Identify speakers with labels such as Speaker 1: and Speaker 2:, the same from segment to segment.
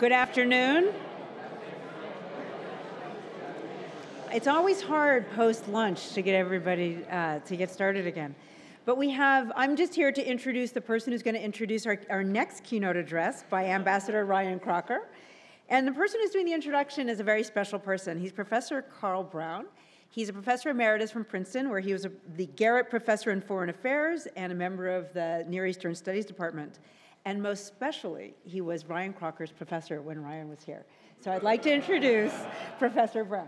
Speaker 1: Good afternoon. It's always hard post-lunch to get everybody to get started again. But I'm just here to introduce the person who's going to introduce our next keynote address by Ambassador Ryan Crocker. And the person who's doing the introduction is a very special person. He's Professor Carl Brown. He's a professor emeritus from Princeton, where he was the Garrett Professor in Foreign Affairs and a member of the Near Eastern Studies Department. And most especially, he was Ryan Crocker's professor when Ryan was here. So I'd like to introduce Professor Brown.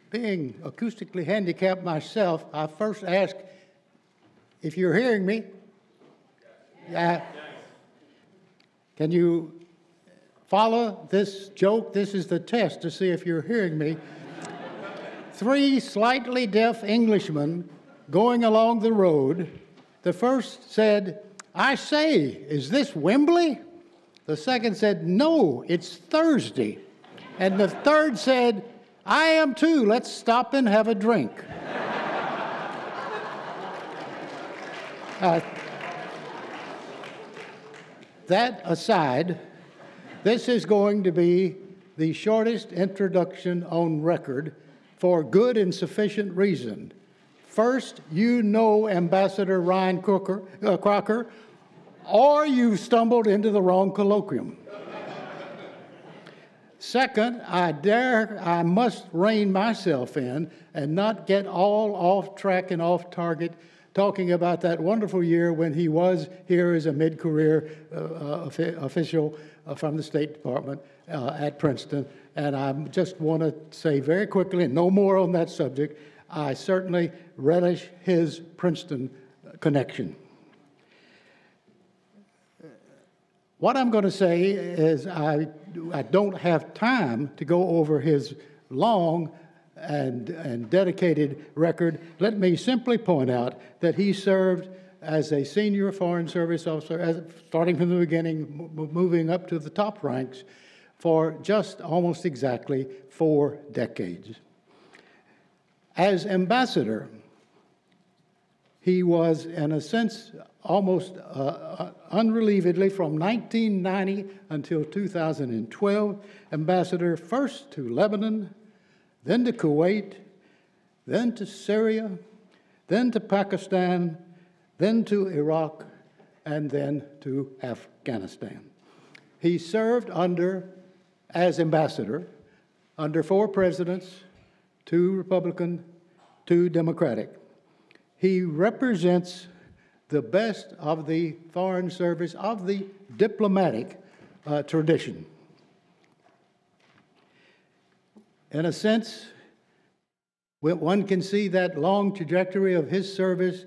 Speaker 2: Being acoustically handicapped myself, I first ask if you're hearing me. Can you follow this joke? This is the test to see if you're hearing me. Three slightly deaf Englishmen going along the road. The first said, "I say, is this Wembley?" The second said, "No, it's Thursday." And the third said, "I am too. Let's stop and have a drink." That aside, this is going to be the shortest introduction on record for good and sufficient reason. First, you know Ambassador Ryan Crocker, or you've stumbled into the wrong colloquium. Second, I must rein myself in and not get all off track and off target talking about that wonderful year when he was here as a mid-career official from the State Department at Princeton. And I just want to say very quickly, and no more on that subject, I certainly relish his Princeton connection. What I'm going to say is I don't have time to go over his long and dedicated record. Let me simply point out that he served as a senior Foreign Service officer, starting from the beginning, moving up to the top ranks, for just almost exactly 4 decades. As ambassador, he was, in a sense, almost unrelievedly from 1990 until 2012, ambassador first to Lebanon, then to Kuwait, then to Syria, then to Pakistan, then to Iraq, and then to Afghanistan. He served as ambassador under 4 presidents, 2 Republican, 2 Democratic. He represents the best of the Foreign Service, of the diplomatic tradition. In a sense, one can see that long trajectory of his service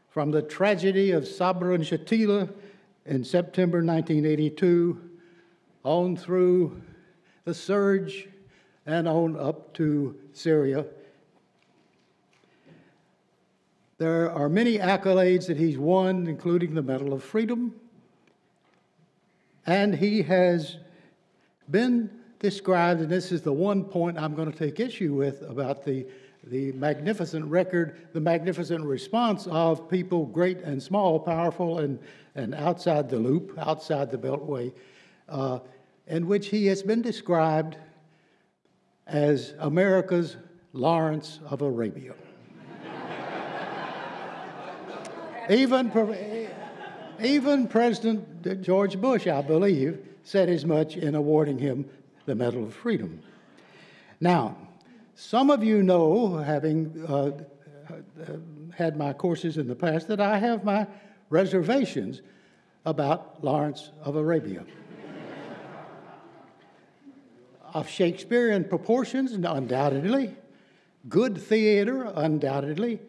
Speaker 2: from the tragedy of Sabra and Shatila in September 1982 on through the surge and on up to Syria. There are many accolades that he's won, including the Medal of Freedom, and he has been described, and this is the one point I'm going to take issue with about the magnificent record, the magnificent response of people great and small, powerful and outside the loop, outside the Beltway, in which he has been described as America's Lawrence of Arabia. Even President George Bush, I believe, said as much in awarding him the Medal of Freedom. Now, some of you know, having had my courses in the past, that I have my reservations about Lawrence of Arabia. Of Shakespearean proportions, undoubtedly, good theater, undoubtedly,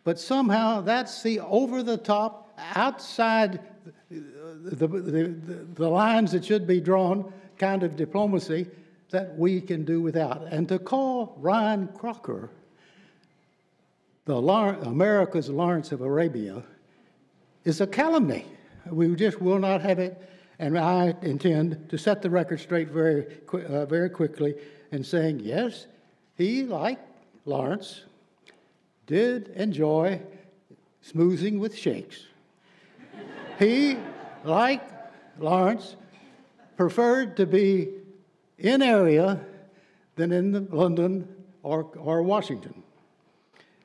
Speaker 2: but somehow that's the over-the-top, outside the lines that should be drawn kind of diplomacy that we can do without. And to call Ryan Crocker America's Lawrence of Arabia is a calumny. We just will not have it. And I intend to set the record straight very quickly in saying, yes, he, like Lawrence, did enjoy smoozing with sheikhs. He, like Lawrence, preferred to be in area than in London or Washington.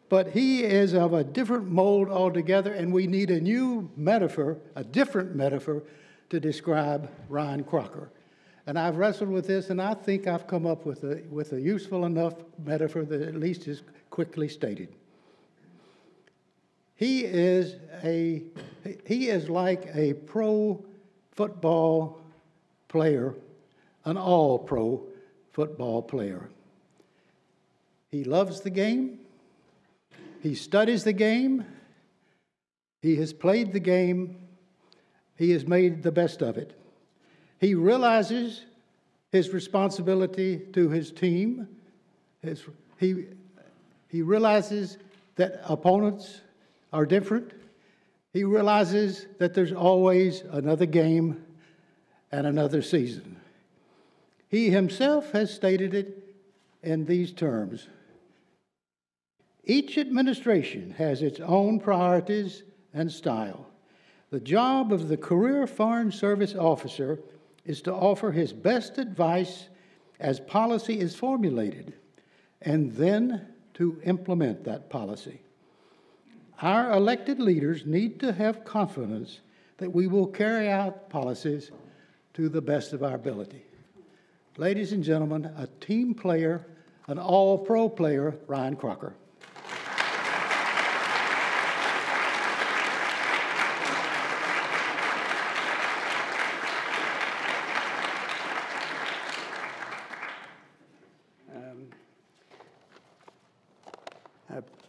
Speaker 2: But he is of a different mold altogether, and we need a new metaphor, a different metaphor, to describe Ryan Crocker. And I've wrestled with this, and I think I've come up with a useful enough metaphor that at least is quickly stated. He is like a pro football player, an all-pro football player. He loves the game. He studies the game. He has played the game. He has made the best of it. He realizes his responsibility to his team. He realizes that opponents are different. He realizes that there's always another game and another season. He himself has stated it in these terms. Each administration has its own priorities and style. The job of the career Foreign Service officer is to offer his best advice as policy is formulated, and then to implement that policy. Our elected leaders need to have confidence that we will carry out policies to the best of our ability. Ladies and gentlemen, a team player, an all-pro player, Ryan Crocker.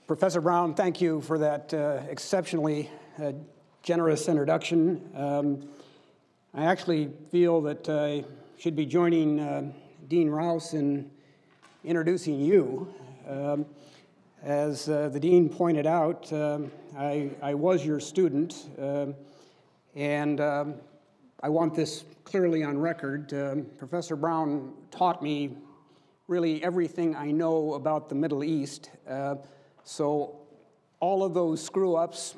Speaker 3: Professor Brown, thank you for that exceptionally generous introduction. I actually feel that I should be joining Dean Rouse in introducing you. As the Dean pointed out, I was your student, and I want this clearly on record. Professor Brown taught me really everything I know about the Middle East. So all of those screw-ups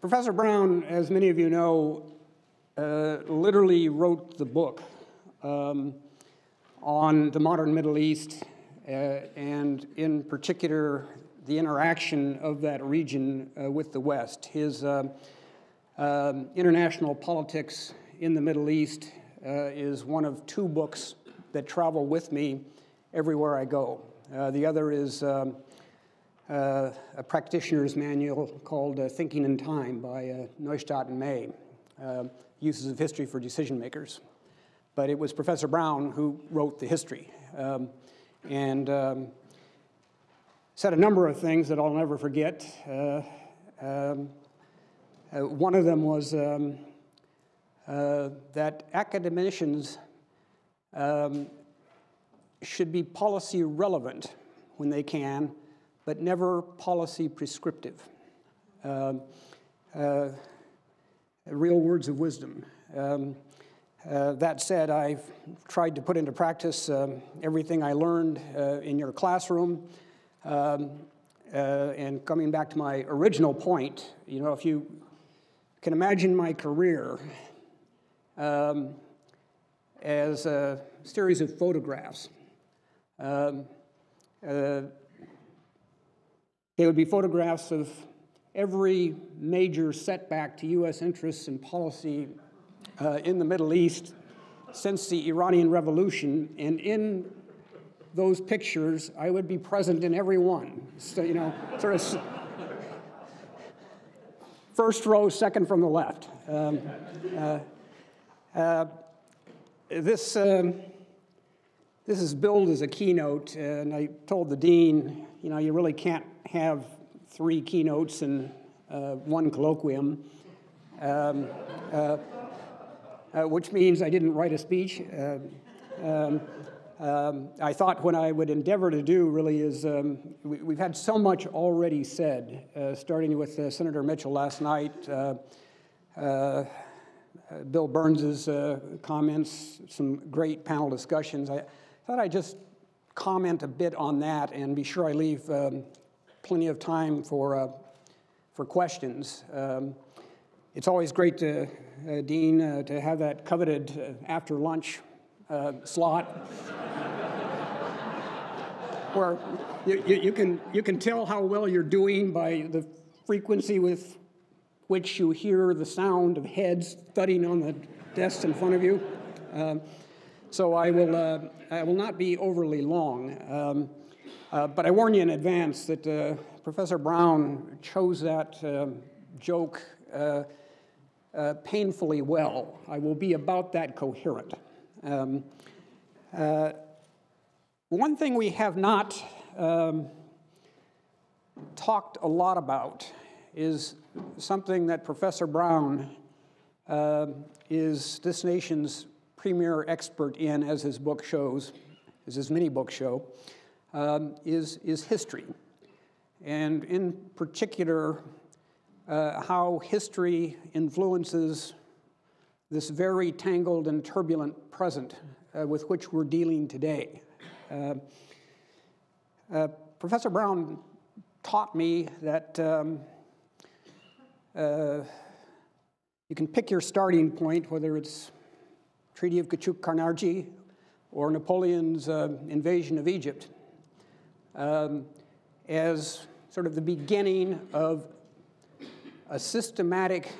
Speaker 3: Professor Brown, as many of you know, literally wrote the book on the modern Middle East, and in particular, the interaction of that region with the West. His International Politics in the Middle East is one of two books that travel with me everywhere I go. The other is a practitioner's manual called Thinking in Time by Neustadt and May, Uses of History for Decision Makers. But it was Professor Brown who wrote the history and said a number of things that I'll never forget. One of them was that academicians should be policy relevant when they can, but never policy prescriptive. Real words of wisdom. That said, I've tried to put into practice everything I learned in your classroom. And coming back to my original point, you know, if you can imagine my career as a series of photographs. They would be photographs of every major setback to U.S. interests and policy in the Middle East since the Iranian Revolution, and in those pictures, I would be present in every one. So, you know, sort of first row, second from the left. This is billed as a keynote, and I told the dean, you know, you really can't have 3 keynotes and 1 colloquium, which means I didn't write a speech. I thought what I would endeavor to do really is, we've had so much already said, starting with Senator Mitchell last night, Bill Burns's comments, some great panel discussions. I thought I'd just comment a bit on that and be sure I leave plenty of time for questions. It's always great to, Dean, to have that coveted after lunch slot where you can tell how well you're doing by the frequency with which you hear the sound of heads thudding on the desks in front of you. So I will not be overly long, but I warn you in advance that Professor Brown chose that joke painfully well. I will be about that coherent. One thing we have not talked a lot about is something that Professor Brown is this nation's premier expert in, as his book shows, as his mini books show, is history. And in particular, how history influences this very tangled and turbulent present with which we're dealing today. Professor Brown taught me that you can pick your starting point, whether it's Treaty of Kachuk-Karnarji or Napoleon's invasion of Egypt, as sort of the beginning of a systematic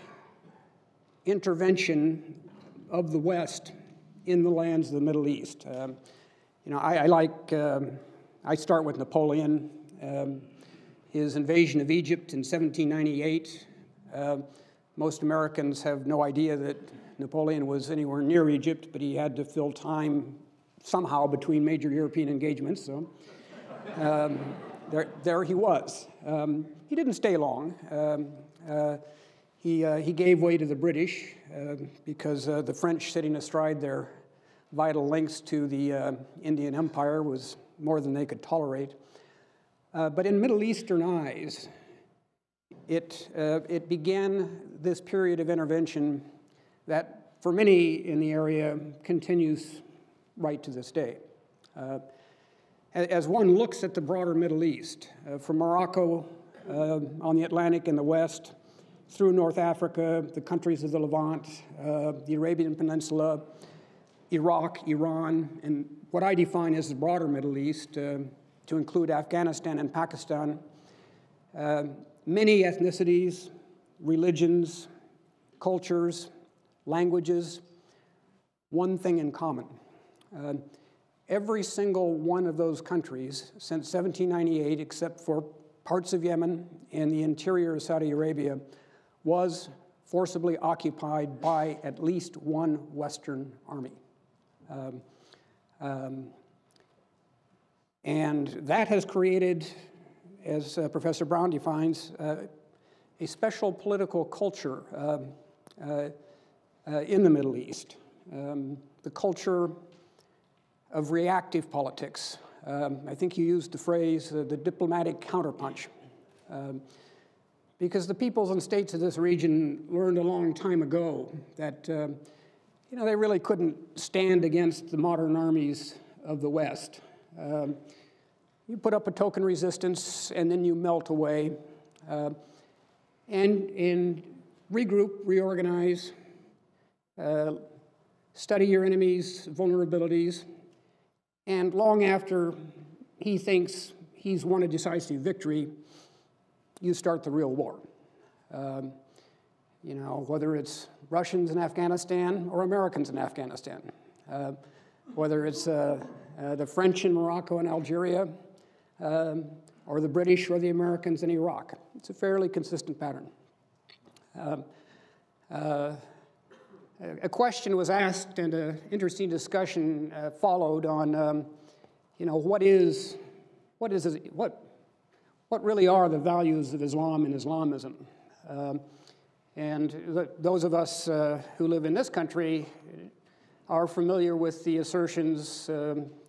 Speaker 3: intervention of the West in the lands of the Middle East. I start with Napoleon, his invasion of Egypt in 1798. Most Americans have no idea that Napoleon was anywhere near Egypt, but he had to fill time somehow between major European engagements. So there he was. He didn't stay long. He gave way to the British because the French, sitting astride their vital links to the Indian Empire, was more than they could tolerate. But in Middle Eastern eyes, it began this period of intervention that, for many in the area, continues right to this day. As one looks at the broader Middle East, from Morocco on the Atlantic in the west, through North Africa, the countries of the Levant, the Arabian Peninsula, Iraq, Iran, and what I define as the broader Middle East, to include Afghanistan and Pakistan, many ethnicities, religions, cultures, languages, one thing in common. Every single one of those countries since 1798, except for parts of Yemen and the interior of Saudi Arabia, was forcibly occupied by at least one Western army. And that has created, as Professor Brown defines, a special political culture in the Middle East, the culture of reactive politics. I think you used the phrase, the diplomatic counterpunch, because the peoples and states of this region learned a long time ago that they really couldn't stand against the modern armies of the West. You put up a token resistance, and then you melt away, and regroup, reorganize, study your enemy's vulnerabilities, and long after he thinks he's won a decisive victory, you start the real war. Whether it's Russians in Afghanistan or Americans in Afghanistan, whether it's the French in Morocco and Algeria, or the British or the Americans in Iraq. It's a fairly consistent pattern. A question was asked and an interesting discussion followed on, what really are the values of Islam and Islamism? And those of us who live in this country are familiar with the assertions,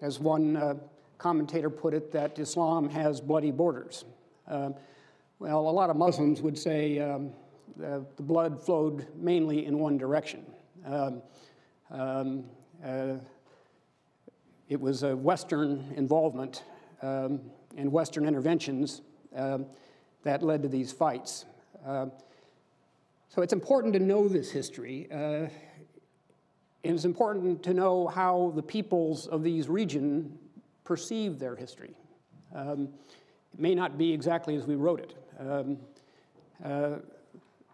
Speaker 3: as one commentator put it, that Islam has bloody borders. Well, a lot of Muslims would say the blood flowed mainly in one direction. It was a Western involvement and Western interventions that led to these fights. So it's important to know this history. And it's important to know how the peoples of these regions perceive their history. It may not be exactly as we wrote it.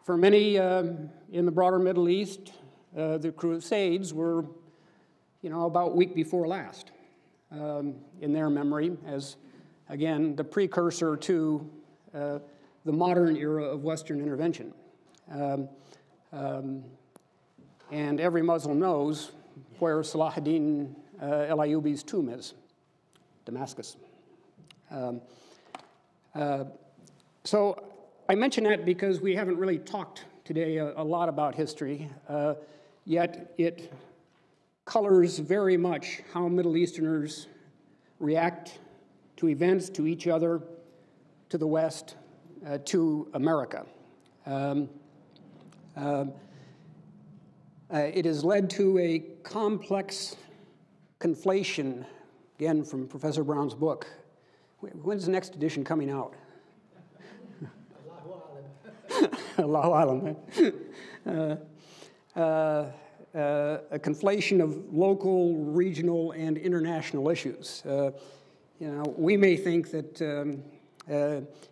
Speaker 3: For many in the broader Middle East, the Crusades were, about week before last in their memory as, again, the precursor to the modern era of Western intervention. And every Muslim knows where Salah ad-Din al-Ayyubi's tomb is, Damascus. So I mention that because we haven't really talked today a lot about history, yet it colors very much how Middle Easterners react to events, to each other, to the West, to America. It has led to a complex conflation, again from Professor Brown's book. When's the next edition coming out? Allahu Alam. A conflation of local, regional, and international issues. We may think that,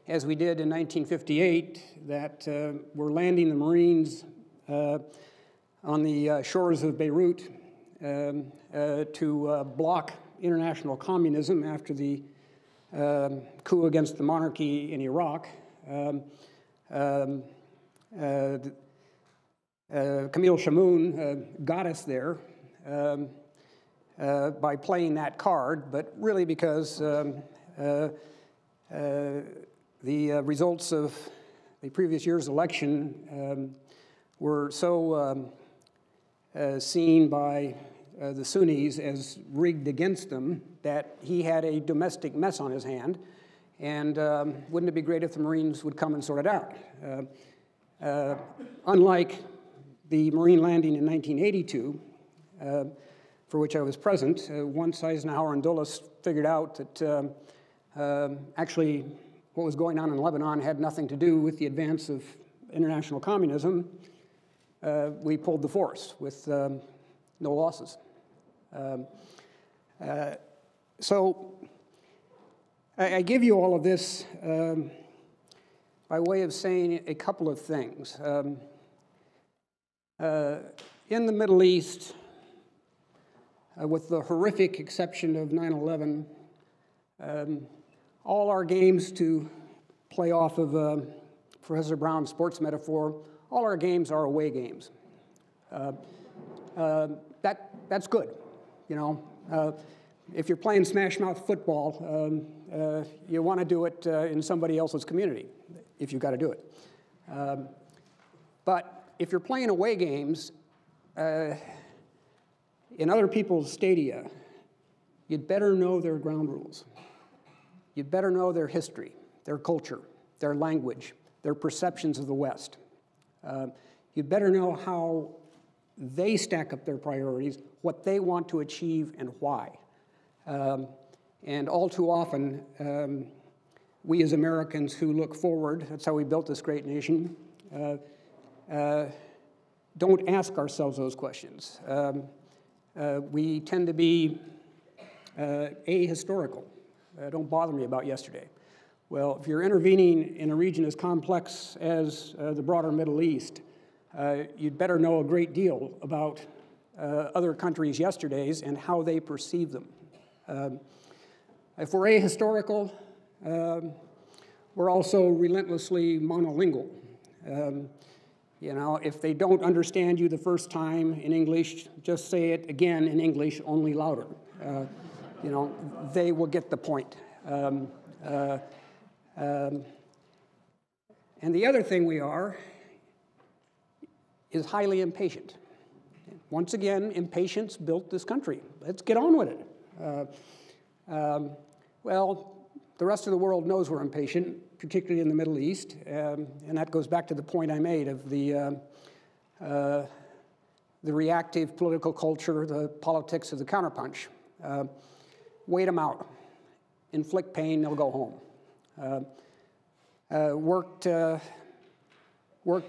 Speaker 3: as we did in 1958, that we're landing the Marines on the shores of Beirut to block international communism after the coup against the monarchy in Iraq. Camille Chamoun got us there by playing that card, but really because the results of the previous year's election were so seen by the Sunnis as rigged against them that he had a domestic mess on his hand, and wouldn't it be great if the Marines would come and sort it out? Unlike the Marine landing in 1982, for which I was present, once Eisenhower and Dulles figured out that actually what was going on in Lebanon had nothing to do with the advance of international communism, we pulled the force with no losses. So I give you all of this by way of saying a couple of things. In the Middle East, with the horrific exception of 9/11, all our games, to play off of Professor Brown's sports metaphor, all our games are away games. That's good, If you're playing smash mouth football, you want to do it in somebody else's community, if you've got to do it. But if you're playing away games in other people's stadia, you'd better know their ground rules. You'd better know their history, their culture, their language, their perceptions of the West. You'd better know how they stack up their priorities, what they want to achieve, and why. And all too often, we as Americans who look forward, that's how we built this great nation, don't ask ourselves those questions. We tend to be ahistorical. Don't bother me about yesterday. Well, if you're intervening in a region as complex as the broader Middle East, you'd better know a great deal about other countries' yesterdays and how they perceive them. If we're ahistorical, we're also relentlessly monolingual. If they don't understand you the first time in English, just say it again in English, only louder. They will get the point. And the other thing we are is highly impatient. Once again, impatience built this country. Let's get on with it. Well, the rest of the world knows we're impatient, particularly in the Middle East, and that goes back to the point I made of the the reactive political culture, the politics of the counterpunch. Wait them out. Inflict pain, they'll go home. Worked in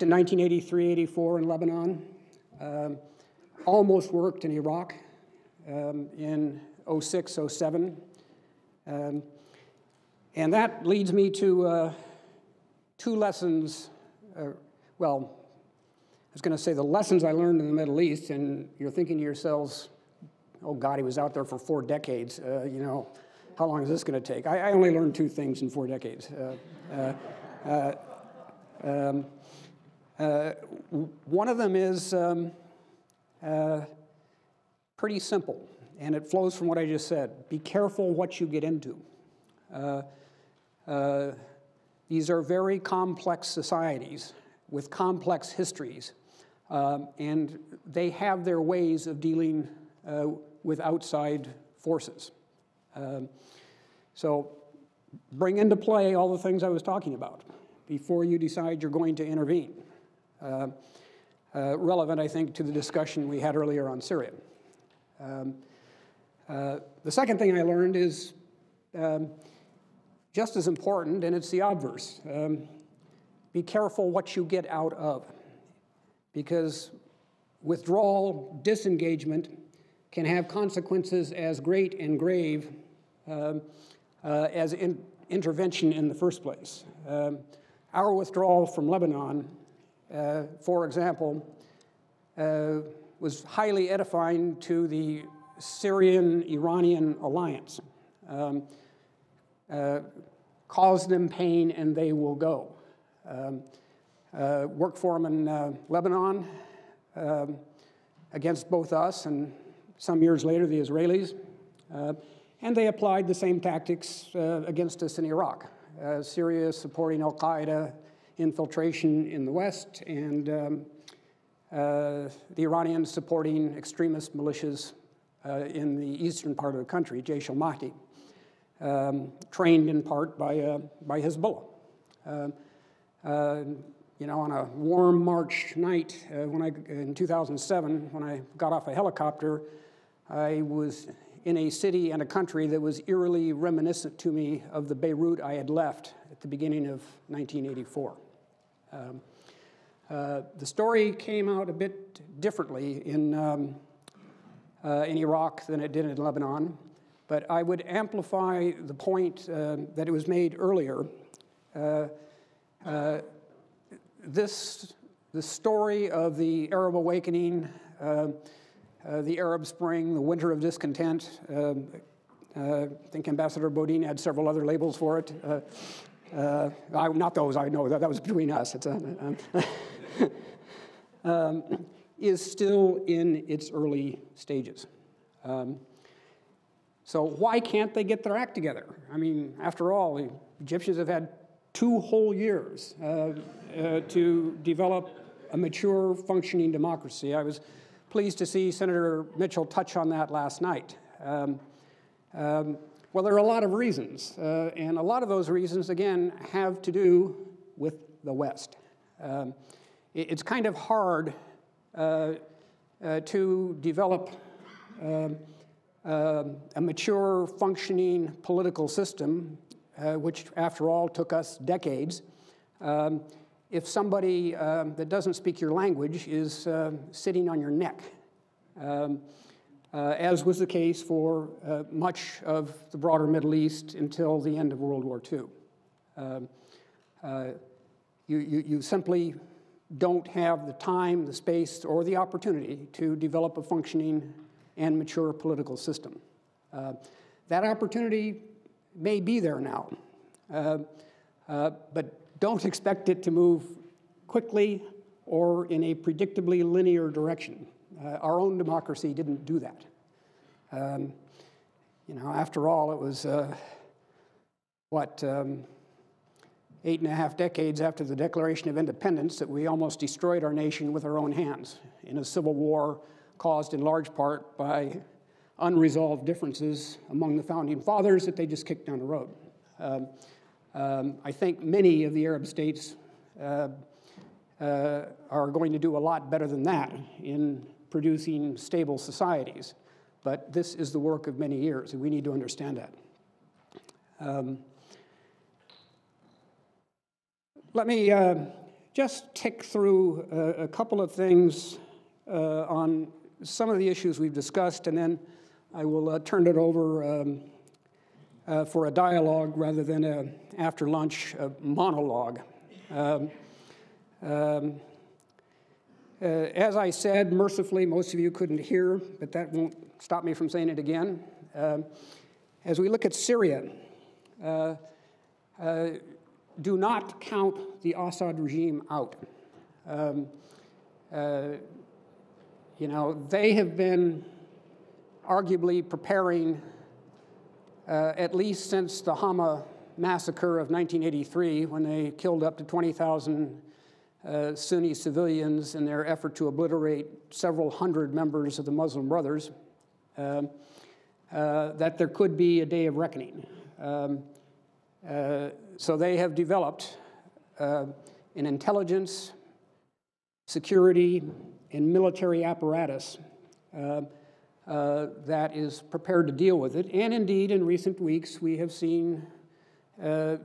Speaker 3: 1983-84 in Lebanon. Almost worked in Iraq in 06-07. And that leads me to two lessons. Well, I was going to say the lessons I learned in the Middle East, and you're thinking to yourselves, oh God, he was out there for 4 decades. You know, how long is this going to take? I only learned 2 things in 4 decades. One of them is pretty simple, and it flows from what I just said. Be careful what you get into. These are very complex societies with complex histories, and they have their ways of dealing with outside forces. So bring into play all the things I was talking about before you decide you're going to intervene. Relevant, I think, to the discussion we had earlier on Syria. The second thing I learned is just as important, and it's the obverse. Be careful what you get out of, because withdrawal, disengagement can have consequences as great and grave as intervention in the first place. Our withdrawal from Lebanon, for example, was highly edifying to the Syrian-Iranian alliance. Cause them pain and they will go. Worked for them in Lebanon against both us and some years later the Israelis. And they applied the same tactics against us in Iraq. Syria supporting al-Qaeda infiltration in the West, and the Iranians supporting extremist militias in the eastern part of the country, Jaish al-Mahdi, trained in part by Hezbollah. You know, on a warm March night in 2007, when I got off a helicopter, I was in a city and a country that was eerily reminiscent to me of the Beirut I had left at the beginning of 1984. The story came out a bit differently in Iraq than it did in Lebanon, but I would amplify the point that it was made earlier. The story of the Arab awakening, the Arab Spring, the winter of discontent. I think Ambassador Bodine had several other labels for it. Not those, I know, that was between us. It's is still in its early stages. So why can't they get their act together? I mean, after all, the Egyptians have had 2 whole years to develop a mature, functioning democracy. I was pleased to see Senator Mitchell touch on that last night. Well, there are a lot of reasons, and a lot of those reasons, again, have to do with the West. It's kind of hard to develop a mature, functioning political system, which, after all, took us decades, if somebody that doesn't speak your language is sitting on your neck, as was the case for much of the broader Middle East until the end of World War II. You simply don't have the time, the space, or the opportunity to develop a functioning and mature political system. That opportunity may be there now, but don't expect it to move quickly or in a predictably linear direction. Our own democracy didn't do that. You know, after all, it was, 8.5 decades after the Declaration of Independence that we almost destroyed our nation with our own hands in a civil war caused in large part by unresolved differences among the founding fathers that they just kicked down the road. I think many of the Arab states are going to do a lot better than that in producing stable societies. But this is the work of many years, and we need to understand that. Let me just tick through a couple of things on some of the issues we've discussed, and then I will turn it over for a dialogue rather than an after lunch monologue. As I said, mercifully, most of you couldn't hear, but that won't stop me from saying it again. As we look at Syria, do not count the Assad regime out. You know, they have been arguably preparing, at least since the Hama massacre of 1983, when they killed up to 20,000 Sunni civilians in their effort to obliterate several hundred members of the Muslim Brothers, that there could be a day of reckoning. So they have developed an intelligence, security, and military apparatus that is prepared to deal with it. And indeed, in recent weeks, we have seen the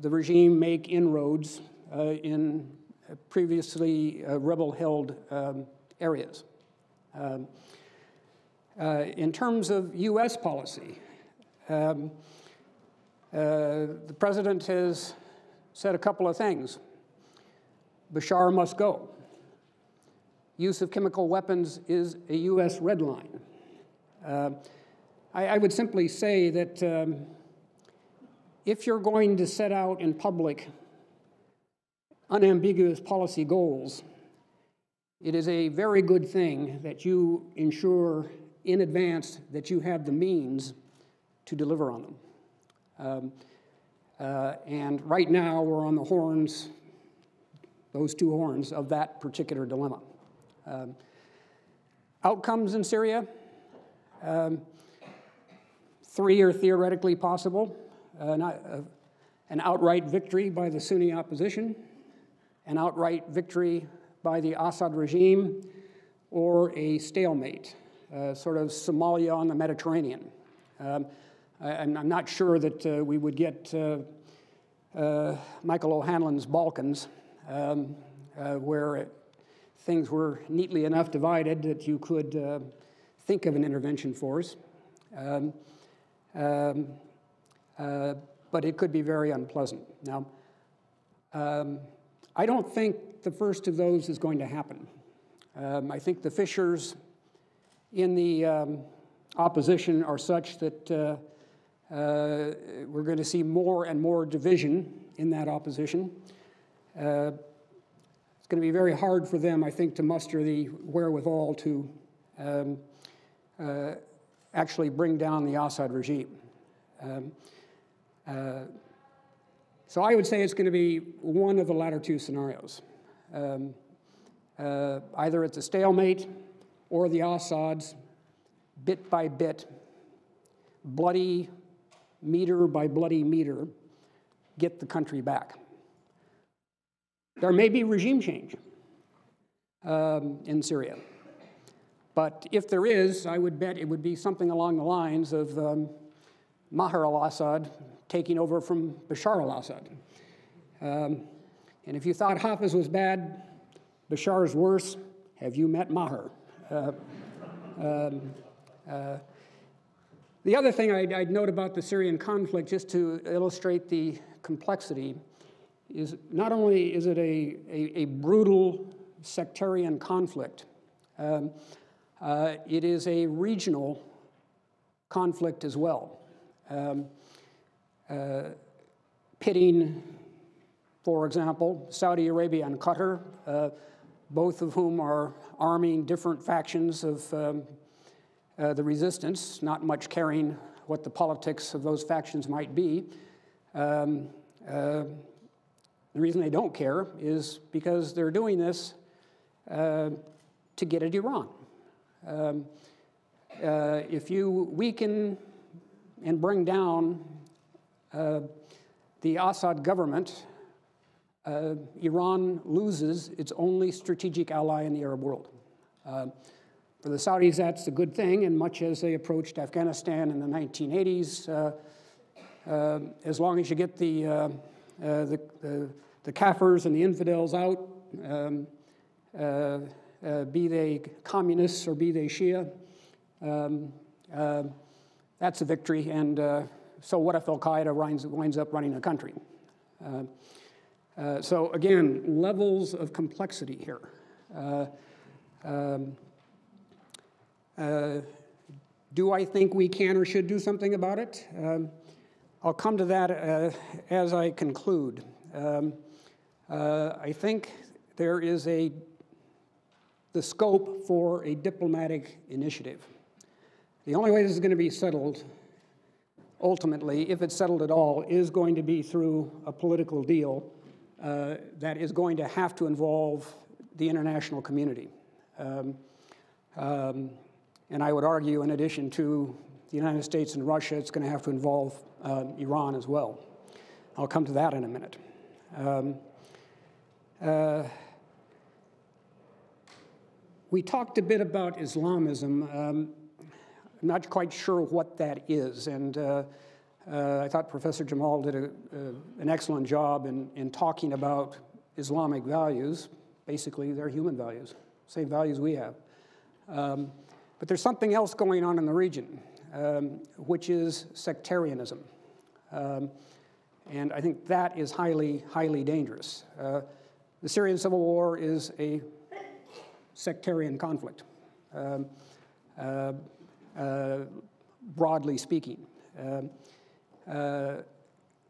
Speaker 3: regime make inroads in previously rebel-held areas. In terms of U.S. policy, the president has said a couple of things. Bashar must go. Use of chemical weapons is a U.S. red line. I would simply say that if you're going to set out in public unambiguous policy goals, it is a very good thing that you ensure in advance that you have the means to deliver on them. And right now we're on the horns, those two horns, of that particular dilemma. Outcomes in Syria, 3 are theoretically possible. An outright victory by the Sunni opposition, an outright victory by the Assad regime, or a stalemate, sort of Somalia on the Mediterranean. I'm not sure that we would get Michael O'Hanlon's Balkans, where things were neatly enough divided that you could think of an intervention force. But it could be very unpleasant. Now, I don't think the first of those is going to happen. I think the fissures in the opposition are such that we're going to see more and more division in that opposition. It's going to be very hard for them, I think, to muster the wherewithal to actually bring down the Assad regime. So I would say it's going to be one of the latter two scenarios. Either it's a stalemate or the Assads, bit by bit, bloody meter by bloody meter, get the country back. There may be regime change in Syria. But if there is, I would bet it would be something along the lines of Maher al-Assad taking over from Bashar al-Assad. And if you thought Hafez was bad, Bashar's worse. Have you met Maher? The other thing I'd note about the Syrian conflict, just to illustrate the complexity, is not only is it a brutal sectarian conflict, it is a regional conflict as well. Pitting, for example, Saudi Arabia and Qatar, both of whom are arming different factions of the resistance, not much caring what the politics of those factions might be. The reason they don't care is because they're doing this to get at Iran. If you weaken and bring down the Assad government, Iran loses its only strategic ally in the Arab world. For the Saudis, that's a good thing, and much as they approached Afghanistan in the 1980s, as long as you get the kafirs and the infidels out, be they communists or be they Shia, that's a victory. And so what if Al-Qaeda winds up running the country? So again, levels of complexity here. Do I think we can or should do something about it? I'll come to that as I conclude. I think there is the scope for a diplomatic initiative. The only way this is going to be settled, ultimately, if it's settled at all, is going to be through a political deal that is going to have to involve the international community. And I would argue, in addition to the United States and Russia, it's going to have to involve Iran as well. I'll come to that in a minute. We talked a bit about Islamism. I'm not quite sure what that is, and I thought Professor Jamal did an excellent job in talking about Islamic values. Basically, they're human values, same values we have. But there's something else going on in the region, which is sectarianism. And I think that is highly, highly dangerous. The Syrian civil war is a sectarian conflict, broadly speaking.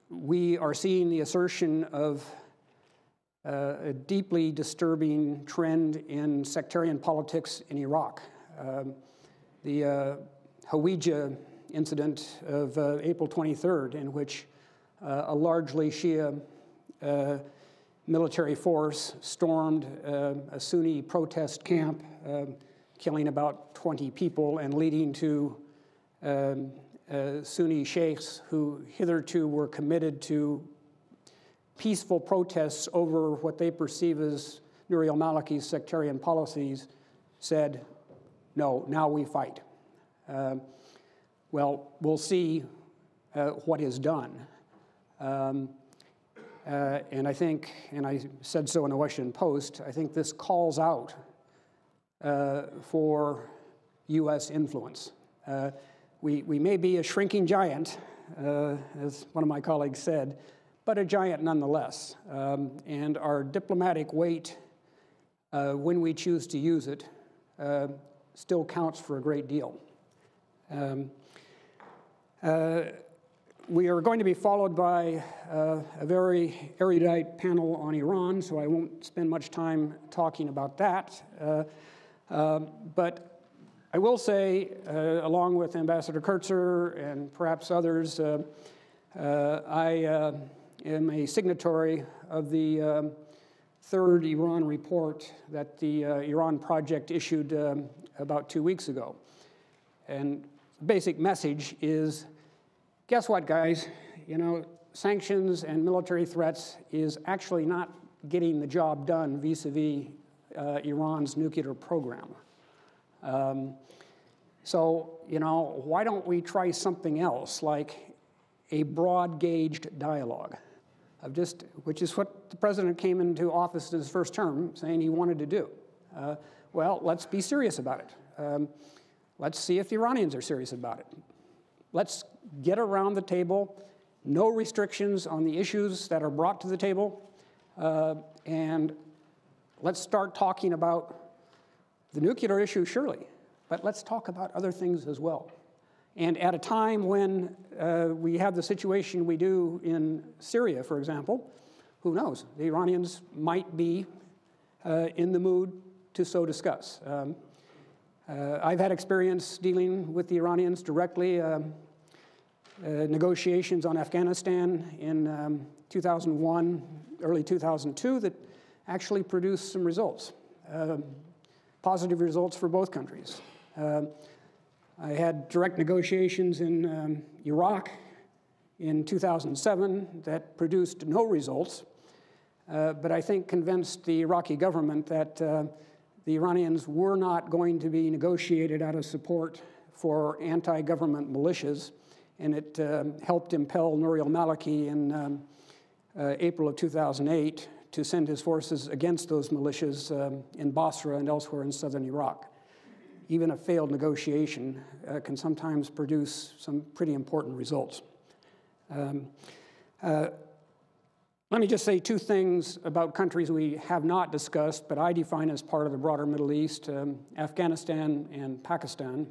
Speaker 3: We are seeing the assertion of a deeply disturbing trend in sectarian politics in Iraq. The Hawija incident of April 23rd, in which a largely Shia military force stormed a Sunni protest camp, killing about 20 people and leading to Sunni sheikhs who hitherto were committed to peaceful protests over what they perceive as Nouri al-Maliki's sectarian policies, said, no, now we fight. Well, we'll see what is done. And I think, and I said so in the Washington Post, I think this calls out for U.S. influence. We may be a shrinking giant, as one of my colleagues said, but a giant nonetheless. And our diplomatic weight, when we choose to use it, still counts for a great deal. We are going to be followed by a very erudite panel on Iran, so I won't spend much time talking about that. But I will say, along with Ambassador Kurtzer and perhaps others, I am a signatory of the third Iran report that the Iran Project issued about 2 weeks ago. And the basic message is, guess what, guys? You know, sanctions and military threats is actually not getting the job done vis-a-vis Iran's nuclear program. So, you know, why don't we try something else, like a broad-gauged dialogue, which is what the president came into office in his first term saying he wanted to do. Well, let's be serious about it. Let's see if the Iranians are serious about it. Let's get around the table, no restrictions on the issues that are brought to the table, and let's start talking about the nuclear issue, surely, but let's talk about other things as well. And at a time when we have the situation we do in Syria, for example, who knows? The Iranians might be in the mood to so discuss. I've had experience dealing with the Iranians directly, negotiations on Afghanistan in 2001, early 2002, that actually produced some results, positive results for both countries. I had direct negotiations in Iraq in 2007 that produced no results, but I think convinced the Iraqi government that the Iranians were not going to be negotiated out of support for anti-government militias, and it helped impel Nouri al-Maliki in April of 2008 to send his forces against those militias in Basra and elsewhere in southern Iraq. Even a failed negotiation can sometimes produce some pretty important results. Let me just say two things about countries we have not discussed, but I define as part of the broader Middle East, Afghanistan and Pakistan.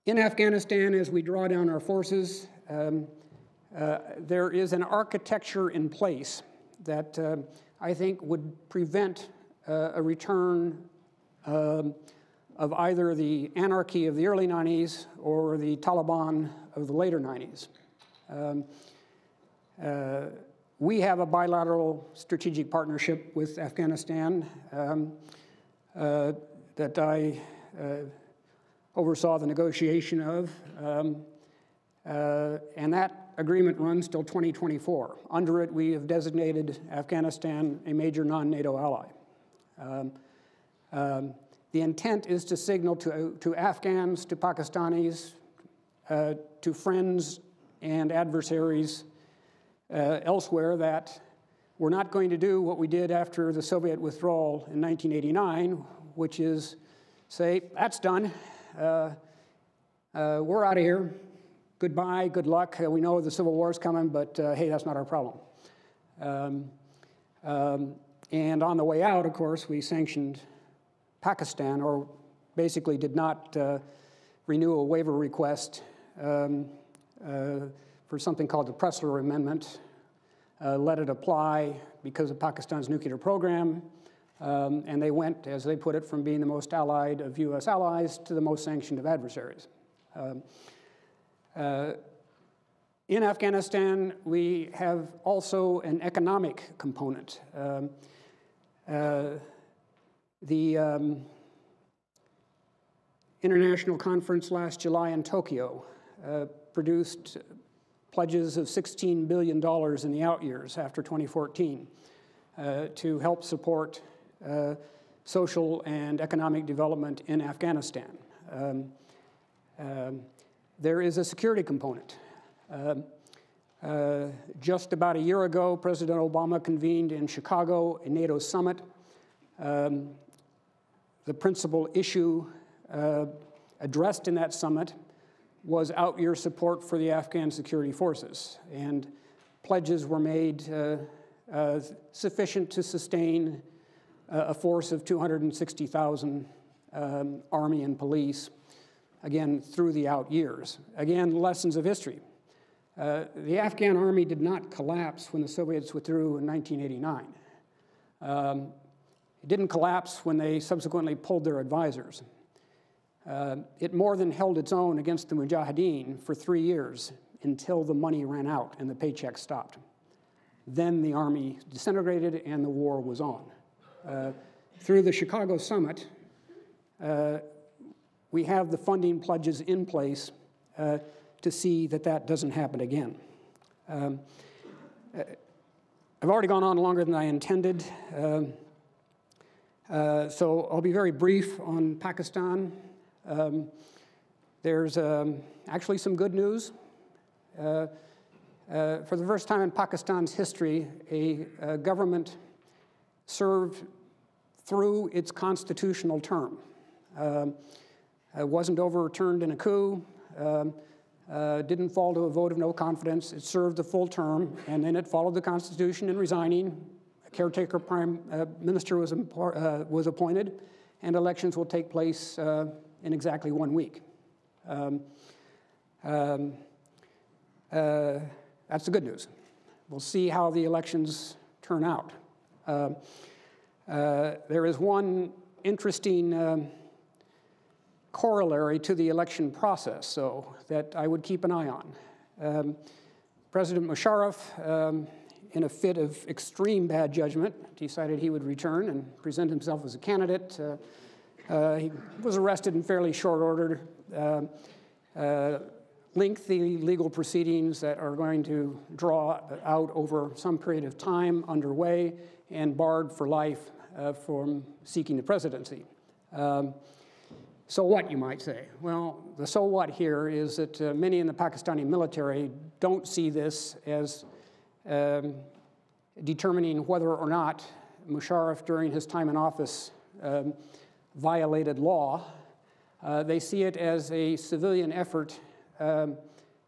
Speaker 3: In Afghanistan, as we draw down our forces, there is an architecture in place that I think would prevent a return of either the anarchy of the early 90s or the Taliban of the later 90s. We have a bilateral strategic partnership with Afghanistan that I oversaw the negotiation of, and that agreement runs till 2024. Under it, we have designated Afghanistan a major non-NATO ally. The intent is to signal to Afghans, to Pakistanis, to friends and adversaries elsewhere that we're not going to do what we did after the Soviet withdrawal in 1989, which is say, that's done. We're out of here. Goodbye, good luck. We know the Civil War is coming, but hey, that's not our problem. And on the way out, of course, we sanctioned Pakistan, or basically did not renew a waiver request for something called the Pressler Amendment, let it apply because of Pakistan's nuclear program, and they went, as they put it, from being the most allied of U.S. allies to the most sanctioned of adversaries. In Afghanistan, we have also an economic component. The international conference last July in Tokyo produced pledges of $16 billion in the out years after 2014 to help support social and economic development in Afghanistan. There is a security component. Just about a year ago, President Obama convened in Chicago a NATO summit. The principal issue addressed in that summit was out-year support for the Afghan security forces, and pledges were made sufficient to sustain a force of 260,000 Army and police, again, through the out years. Again, lessons of history. The Afghan army did not collapse when the Soviets withdrew in 1989. It didn't collapse when they subsequently pulled their advisors. It more than held its own against the Mujahideen for 3 years until the money ran out and the paychecks stopped. Then the army disintegrated and the war was on. Through the Chicago summit, we have the funding pledges in place to see that that doesn't happen again. I've already gone on longer than I intended, so I'll be very brief on Pakistan. There's actually some good news. For the first time in Pakistan's history, a government served through its constitutional term. It wasn't overturned in a coup, didn't fall to a vote of no confidence. It served the full term, and then it followed the Constitution in resigning. A caretaker prime minister was appointed, and elections will take place in exactly 1 week. That's the good news. We'll see how the elections turn out. There is one interesting corollary to the election process, so that I would keep an eye on. President Musharraf, in a fit of extreme bad judgment, decided he would return and present himself as a candidate. He was arrested in fairly short order. lengthy legal proceedings that are going to draw out over some period of time underway and barred for life from seeking the presidency. So what, you might say? Well, the so what here is that many in the Pakistani military don't see this as determining whether or not Musharraf, during his time in office, violated law. They see it as a civilian effort to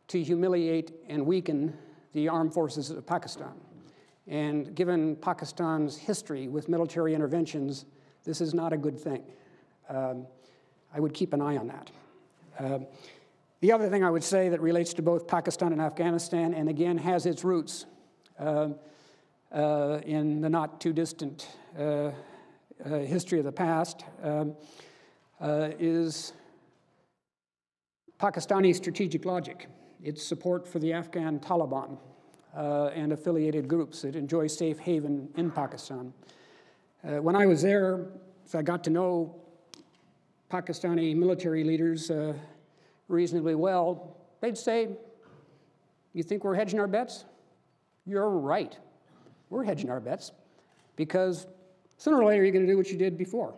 Speaker 3: humiliate and weaken the armed forces of Pakistan. And given Pakistan's history with military interventions, this is not a good thing. I would keep an eye on that. The other thing I would say that relates to both Pakistan and Afghanistan, and again has its roots in the not too distant history of the past, is Pakistani strategic logic, its support for the Afghan Taliban and affiliated groups that enjoy safe haven in Pakistan. When I was there, I got to know Pakistani military leaders reasonably well. They'd say, "You think we're hedging our bets? You're right. We're hedging our bets because sooner or later you're going to do what you did before.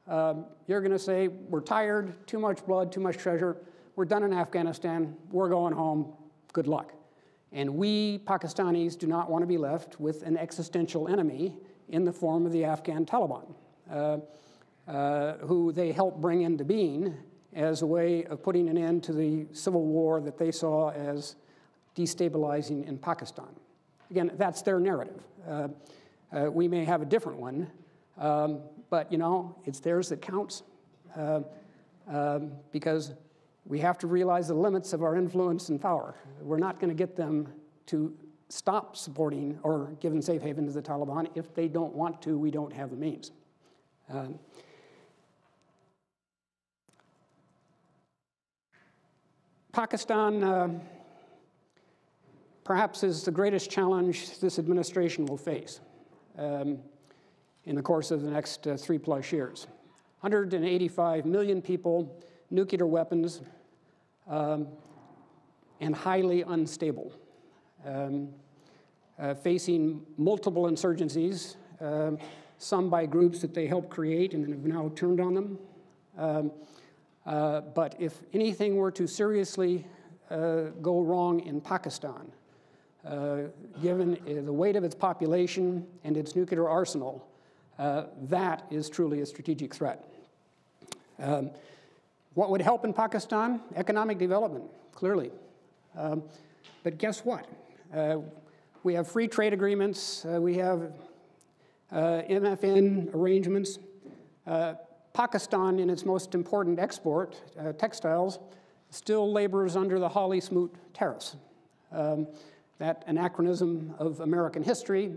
Speaker 3: You're going to say, we're tired, too much blood, too much treasure. We're done in Afghanistan. We're going home. Good luck." And we, Pakistanis, do not want to be left with an existential enemy in the form of the Afghan Taliban, who they helped bring into being as a way of putting an end to the civil war that they saw as destabilizing in Pakistan. Again, that's their narrative. We may have a different one, but, you know, it's theirs that counts because we have to realize the limits of our influence and power. We're not going to get them to stop supporting or giving safe haven to the Taliban. If they don't want to, we don't have the means. Pakistan perhaps is the greatest challenge this administration will face in the course of the next 3+ years. 185 million people, nuclear weapons, and highly unstable, facing multiple insurgencies, some by groups that they helped create and have now turned on them. But if anything were to seriously go wrong in Pakistan, given the weight of its population and its nuclear arsenal, that is truly a strategic threat. What would help in Pakistan? Economic development, clearly. But guess what? We have free trade agreements. We have MFN arrangements. Pakistan, in its most important export, textiles, still labors under the Hawley-Smoot tariffs. That anachronism of American history,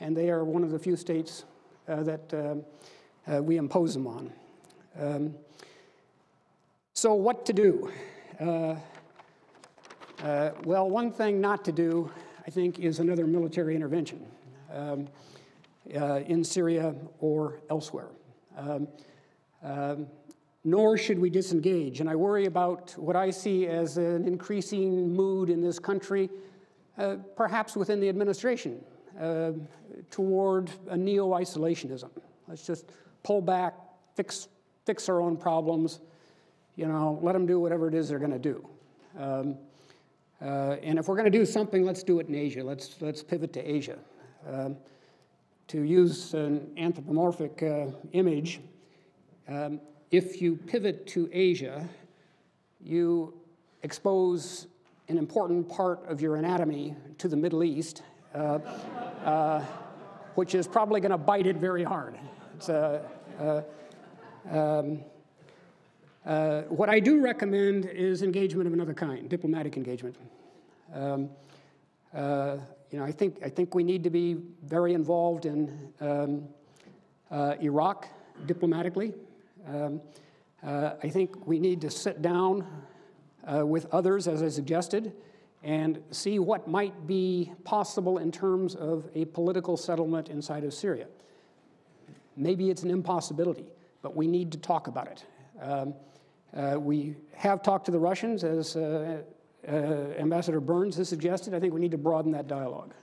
Speaker 3: and they are one of the few states that we impose them on. So what to do? Well, one thing not to do, I think, is another military intervention in Syria or elsewhere. Nor should we disengage. And I worry about what I see as an increasing mood in this country, perhaps within the administration, toward a neo-isolationism. Let's just pull back, fix our own problems, you know, let them do whatever it is they're going to do. And if we're going to do something, let's do it in Asia. Let's pivot to Asia. To use an anthropomorphic image, if you pivot to Asia, you expose an important part of your anatomy to the Middle East, which is probably going to bite it very hard. What I do recommend is engagement of another kind, diplomatic engagement. You know, I think we need to be very involved in Iraq diplomatically. I think we need to sit down with others, as I suggested, and see what might be possible in terms of a political settlement inside of Syria. Maybe it's an impossibility, but we need to talk about it. We have talked to the Russians, as Ambassador Burns has suggested, I think we need to broaden that dialogue.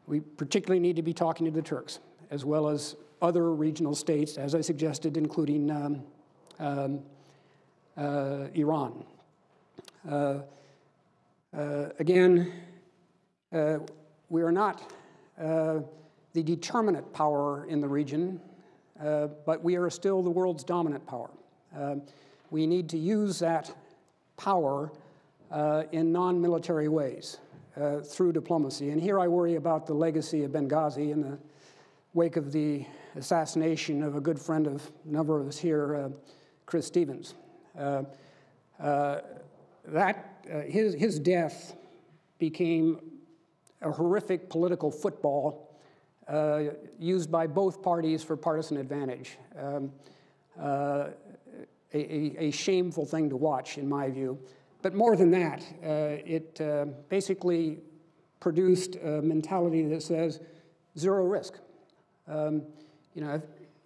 Speaker 3: We particularly need to be talking to the Turks, as well as other regional states, as I suggested, including Iran. Again, we are not the determinant power in the region, but we are still the world's dominant power. We need to use that power in non-military ways through diplomacy. And here I worry about the legacy of Benghazi in the wake of the assassination of a good friend of a number of us here, Chris Stevens. His death became a horrific political football used by both parties for partisan advantage. A shameful thing to watch, in my view. But more than that, it basically produced a mentality that says zero risk. You know,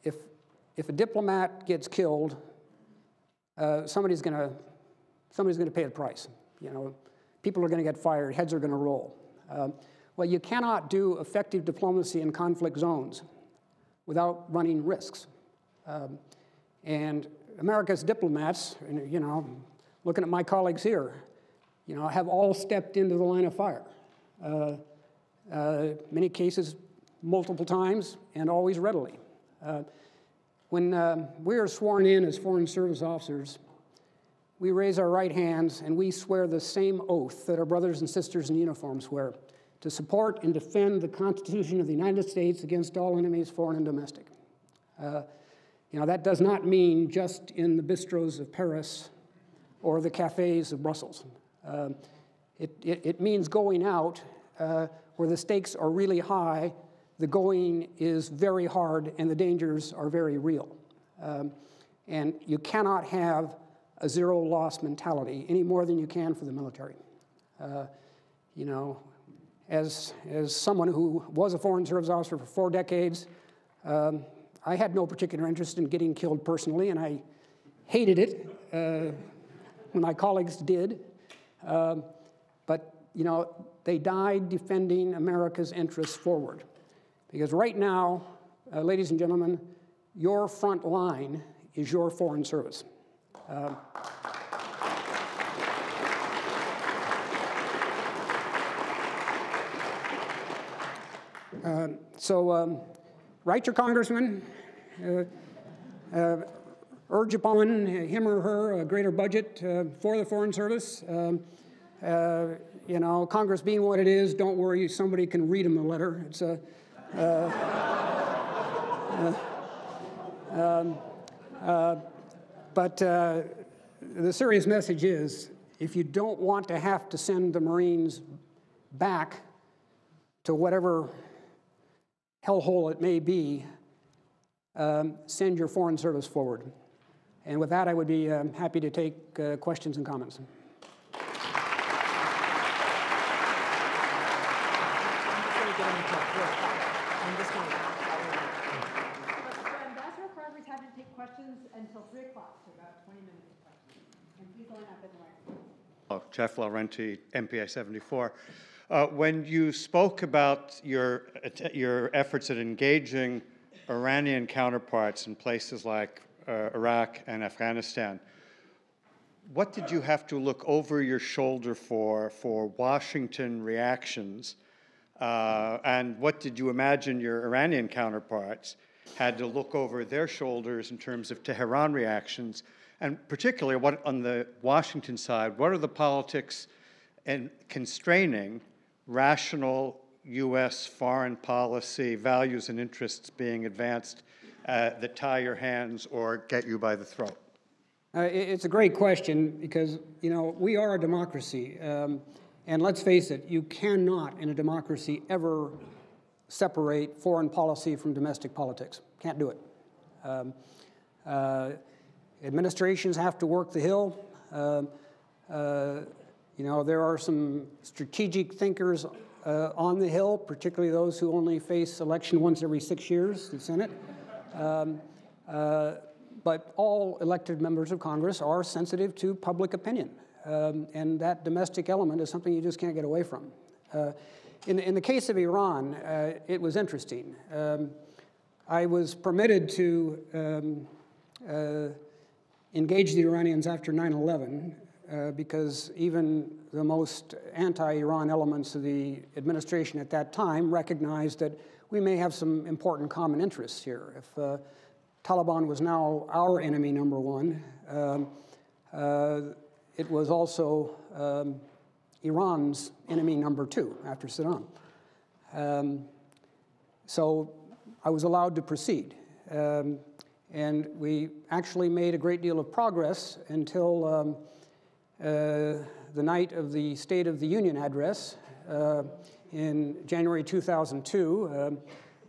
Speaker 3: if a diplomat gets killed, somebody's going to pay the price. You know, people are going to get fired, heads are going to roll. Well, you cannot do effective diplomacy in conflict zones without running risks. And America's diplomats, you know, looking at my colleagues here, you know, have all stepped into the line of fire. Many cases, multiple times, and always readily. When we are sworn in as Foreign Service officers, we raise our right hands and we swear the same oath that our brothers and sisters in uniform swear, to support and defend the Constitution of the United States against all enemies, foreign and domestic. You know, that does not mean just in the bistros of Paris or the cafes of Brussels. It means going out where the stakes are really high, the going is very hard, and the dangers are very real. And you cannot have a zero-loss mentality any more than you can for the military. You know, as someone who was a Foreign Service officer for 4 decades, I had no particular interest in getting killed personally, and I hated it when my colleagues did. But, you know, they died defending America's interests forward. Because right now, ladies and gentlemen, your front line is your Foreign Service. So write your congressman, urge upon him or her a greater budget for the Foreign Service. You know, Congress being what it is, don't worry, somebody can read him the letter. It's a but the serious message is, if you don't want to have to send the Marines back to whatever hellhole it may be, send your Foreign Service forward. And with that, I would be happy to take questions and comments.
Speaker 1: Ambassador Crocker is having to take questions until 3 o'clock, so about 20 minutes of questions. And please line up in the microphone.
Speaker 4: Jeff Laurenti, MPA 74. When you spoke about your efforts at engaging Iranian counterparts in places like Iraq and Afghanistan, what did you have to look over your shoulder for Washington reactions? And what did you imagine your Iranian counterparts had to look over their shoulders in terms of Tehran reactions? And particularly, what on the Washington side, what are the politics and constraining rational U.S. foreign policy values and interests being advanced that tie your hands or get you by the throat?
Speaker 3: It's a great question because, you know, we are a democracy. And let's face it, you cannot in a democracy ever separate foreign policy from domestic politics. Can't do it. Administrations have to work the Hill. You know, there are some strategic thinkers on the Hill, particularly those who only face election once every 6 years, the Senate. But all elected members of Congress are sensitive to public opinion. And that domestic element is something you just can't get away from. In the case of Iran, it was interesting. I was permitted to engage the Iranians after 9/11 because even the most anti-Iran elements of the administration at that time recognized that we may have some important common interests here. If Taliban was now our enemy number one, it was also Iran's enemy number two after Saddam. So I was allowed to proceed. And we actually made a great deal of progress until the night of the State of the Union address in January 2002.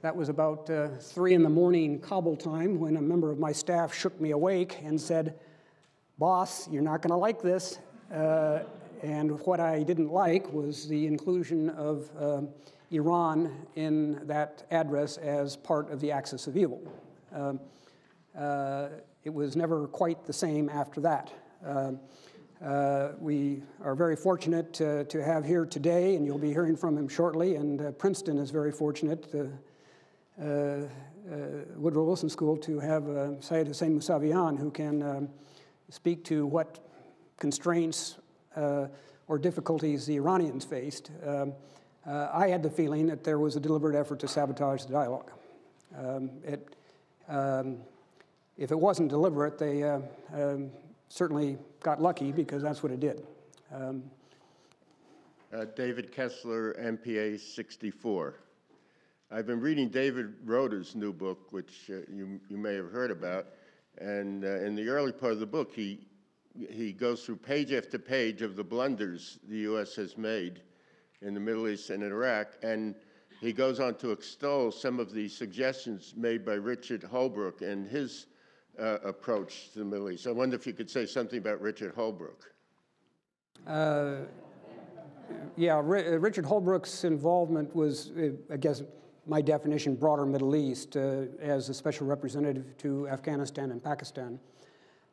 Speaker 3: That was about 3 in the morning Kabul time when a member of my staff shook me awake and said, "Boss, you're not going to like this." And what I didn't like was the inclusion of Iran in that address as part of the axis of evil. It was never quite the same after that. We are very fortunate to have here today, and you'll be hearing from him shortly, and Princeton is very fortunate, Woodrow Wilson School, to have Syed Hussein Mousavian, who can speak to what constraints or difficulties the Iranians faced. I had the feeling that there was a deliberate effort to sabotage the dialogue. If it wasn't deliberate, they certainly got lucky because that's what it did.
Speaker 5: David Kessler, MPA 64. I've been reading David Roeder's new book, which you may have heard about, and in the early part of the book, he goes through page after page of the blunders the U.S. has made in the Middle East and in Iraq, and he goes on to extol some of the suggestions made by Richard Holbrooke and his approach to the Middle East. I wonder if you could say something about Richard Holbrooke.
Speaker 3: Yeah, Richard Holbrooke's involvement was, I guess, my definition, broader Middle East as a special representative to Afghanistan and Pakistan.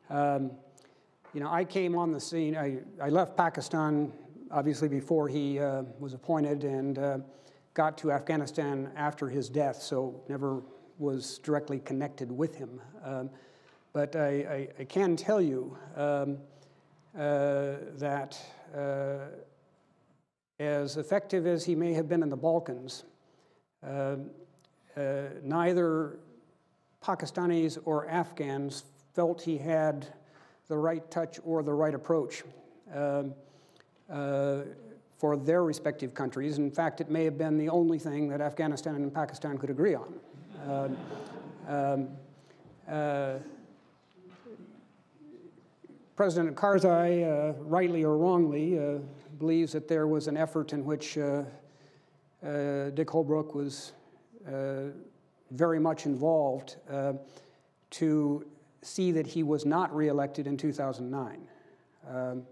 Speaker 3: You know, I came on the scene, I left Pakistan, obviously, before he was appointed, and got to Afghanistan after his death, so never was directly connected with him. But I can tell you that as effective as he may have been in the Balkans, neither Pakistanis or Afghans felt he had the right touch or the right approach for their respective countries. In fact, it may have been the only thing that Afghanistan and Pakistan could agree on. President Karzai, rightly or wrongly, believes that there was an effort in which Dick Holbrooke was very much involved to see that he was not reelected in 2009.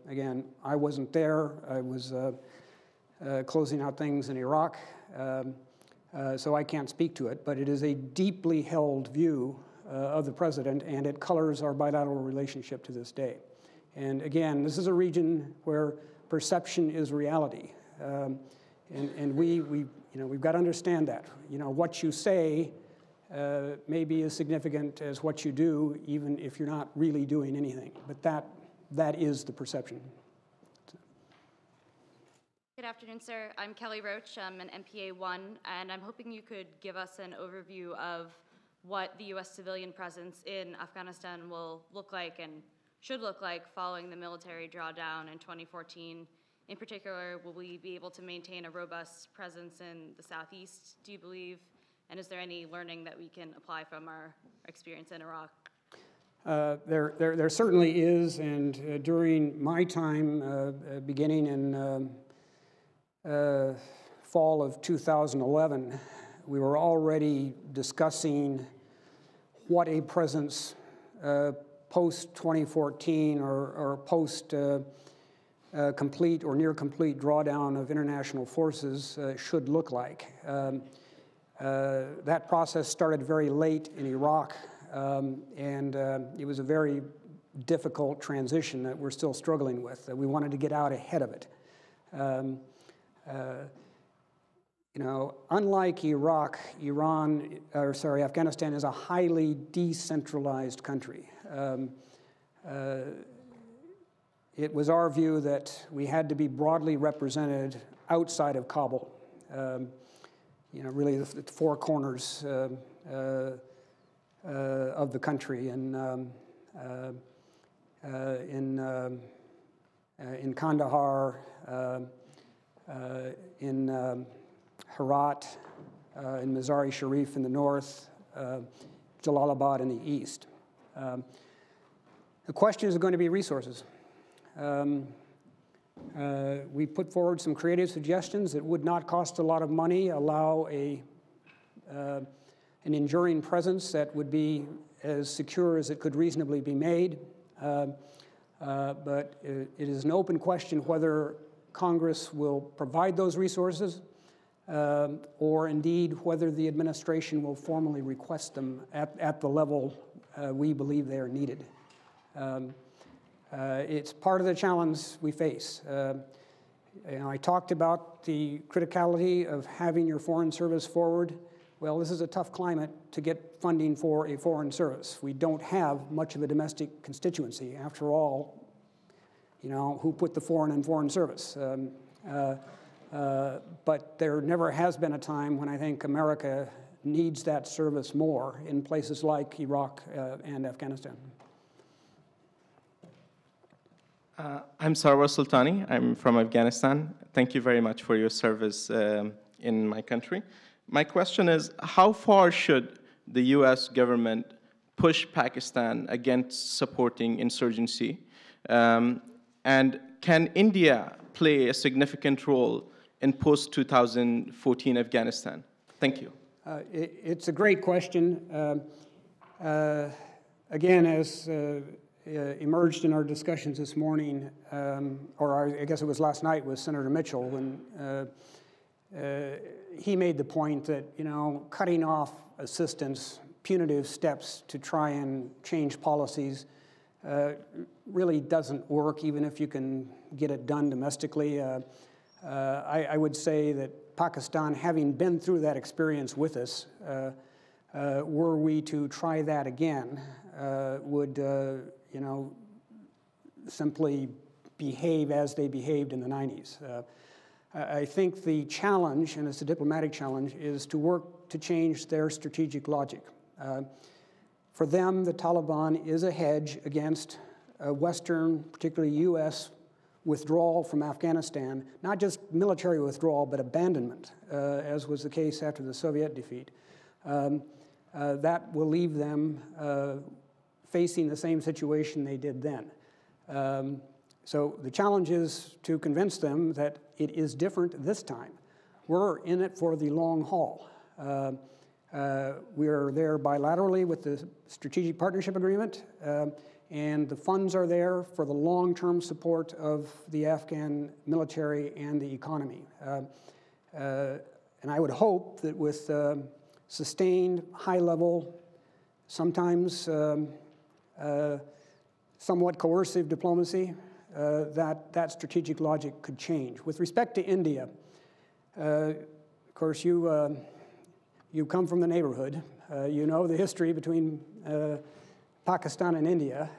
Speaker 3: Again, I wasn't there. I was closing out things in Iraq, so I can't speak to it, but it is a deeply held view of the president, and it colors our bilateral relationship to this day. And again, this is a region where perception is reality, and we've got to understand that. You know, what you say may be as significant as what you do, even if you're not really doing anything. But that is the perception.
Speaker 6: Good afternoon, sir. I'm Kelly Roach. I'm an MPA 1, and I'm hoping you could give us an overview of what the U.S. civilian presence in Afghanistan will look like and should look like following the military drawdown in 2014. In particular, will we be able to maintain a robust presence in the Southeast, do you believe? And is there any learning that we can apply from our experience in Iraq?
Speaker 3: There certainly is, and during my time, beginning in fall of 2011, we were already discussing what a presence post-2014 or post-complete or near-complete drawdown of international forces should look like. That process started very late in Iraq. and it was a very difficult transition that we're still struggling with. We wanted to get out ahead of it. You know, unlike Iraq, Afghanistan is a highly decentralized country. It was our view that we had to be broadly represented outside of Kabul. You know, really the four corners of the country, and in Kandahar, in Herat, in Mazar-e Sharif in the north, Jalalabad in the east. The question is going to be resources. We put forward some creative suggestions that would not cost a lot of money, allow an enduring presence that would be as secure as it could reasonably be made. But it is an open question whether Congress will provide those resources, or indeed whether the administration will formally request them at the level we believe they are needed. It's part of the challenge we face. You know, I talked about the criticality of having your foreign service forward. Well, this is a tough climate to get funding for a foreign service. We don't have much of a domestic constituency. After all, you know, who put the foreign in foreign service? But there never has been a time when I think America needs that service more in places like Iraq and Afghanistan.
Speaker 7: I'm Sarwar Sultani. I'm from Afghanistan. Thank you very much for your service in my country. My question is, how far should the U.S. government push Pakistan against supporting insurgency? And can India play a significant role in post-2014 Afghanistan? Thank you.
Speaker 3: It's a great question. Again, as emerged in our discussions this morning, or I guess it was last night with Senator Mitchell, when he made the point that, you know, cutting off assistance, punitive steps to try and change policies really doesn't work, even if you can get it done domestically. I would say that Pakistan, having been through that experience with us, were we to try that again, would you know, simply behave as they behaved in the 90s. I think the challenge, and it's a diplomatic challenge, is to work to change their strategic logic. For them, the Taliban is a hedge against Western, particularly U.S., withdrawal from Afghanistan, not just military withdrawal, but abandonment, as was the case after the Soviet defeat. That will leave them facing the same situation they did then. So the challenge is to convince them that it is different this time. We're in it for the long haul. We're there bilaterally with the Strategic Partnership Agreement, and the funds are there for the long-term support of the Afghan military and the economy. And I would hope that with sustained, high-level, sometimes somewhat coercive diplomacy, that strategic logic could change. With respect to India, of course, you come from the neighborhood. You know the history between Pakistan and India.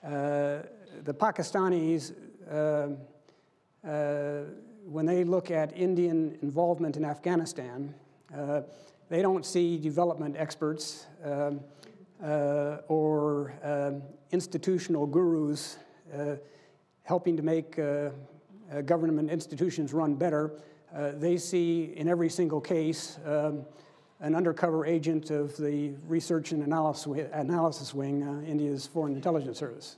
Speaker 3: The Pakistanis, when they look at Indian involvement in Afghanistan, they don't see development experts or institutional gurus helping to make government institutions run better. They see in every single case an undercover agent of the Research and Analysis Wing, India's Foreign Intelligence Service.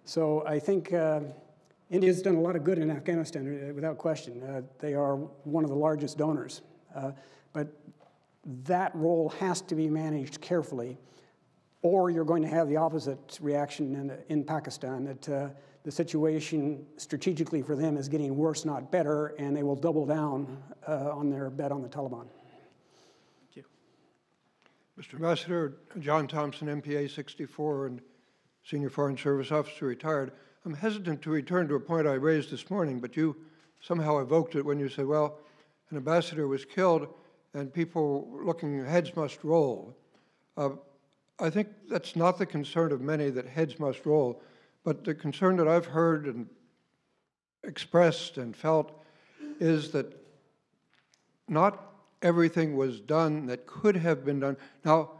Speaker 3: So I think India's done a lot of good in Afghanistan, without question. They are one of the largest donors. But that role has to be managed carefully, or you're going to have the opposite reaction in Pakistan, that the situation strategically for them is getting worse, not better, and they will double down on their bet on the Taliban.
Speaker 7: Thank you.
Speaker 8: Mr. Ambassador, John Thompson, MPA 64 and Senior Foreign Service Officer, retired. I'm hesitant to return to a point I raised this morning, but you somehow evoked it when you said, well, an ambassador was killed and people looking, heads must roll. I think that's not the concern of many, that heads must roll, but the concern that I've heard and expressed and felt is that not everything was done that could have been done. Now,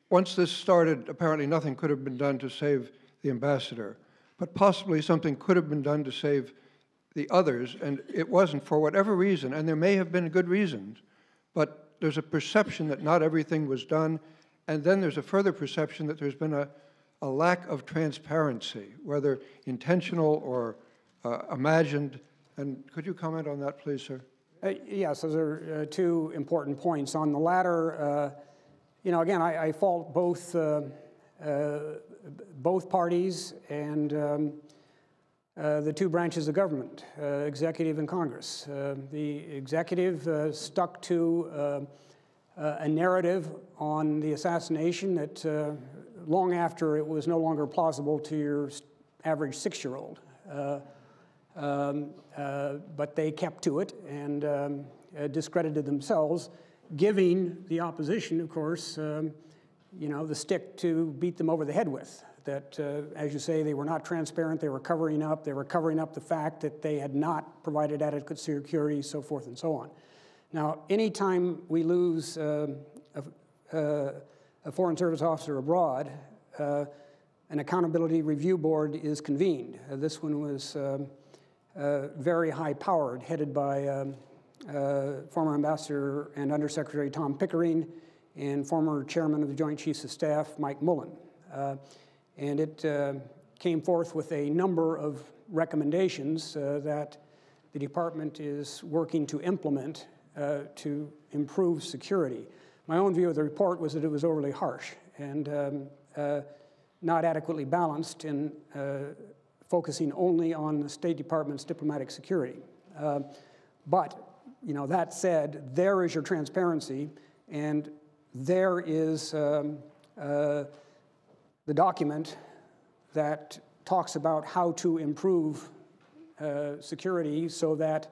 Speaker 8: once this started, apparently nothing could have been done to save the ambassador, but possibly something could have been done to save the others, and it wasn't for whatever reason, and there may have been good reasons, but there's a perception that not everything was done, and then there's a further perception that there's been a lack of transparency, whether intentional or imagined. And could you comment on that, please, sir?
Speaker 3: Yes, those are two important points. On the latter, you know, again, I fault both parties and the two branches of government, executive and Congress. The executive stuck to a narrative on the assassination that long after it was no longer plausible to your average 6-year-old. But they kept to it and discredited themselves, giving the opposition, of course, you know, the stick to beat them over the head with. That, as you say, they were not transparent, they were covering up the fact that they had not provided adequate security, so forth and so on. Now, anytime we lose a Foreign Service officer abroad, an accountability review board is convened. This one was very high-powered, headed by former Ambassador and Undersecretary Tom Pickering and former Chairman of the Joint Chiefs of Staff, Mike Mullen. And it came forth with a number of recommendations that the department is working to implement to improve security. My own view of the report was that it was overly harsh and not adequately balanced in focusing only on the State Department's diplomatic security. But, you know, that said, there is your transparency, and there is the document that talks about how to improve security so that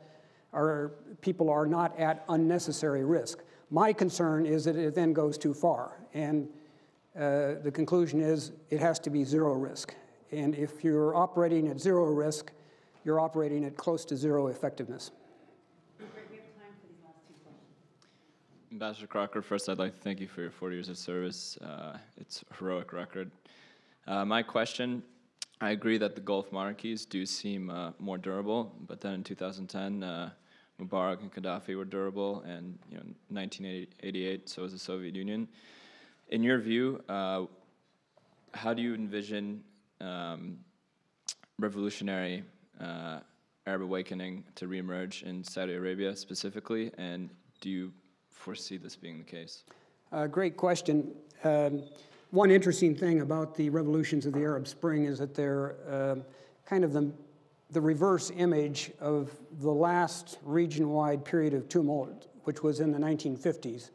Speaker 3: our people are not at unnecessary risk. My concern is that it then goes too far, and the conclusion is it has to be zero risk. And if you're operating at zero risk, you're operating at close to zero effectiveness.
Speaker 1: We have time for these last two questions.
Speaker 9: Ambassador Crocker, first I'd like to thank you for your 40 years of service. It's a heroic record. My question, I agree that the Gulf monarchies do seem more durable, but then in 2010, Mubarak and Gaddafi were durable, and 1988, so was the Soviet Union. In your view, how do you envision revolutionary Arab awakening to reemerge in Saudi Arabia specifically, and do you foresee this being the case?
Speaker 3: Great question. One interesting thing about the revolutions of the Arab Spring is that they're kind of the reverse image of the last region-wide period of tumult, which was in the 1950s.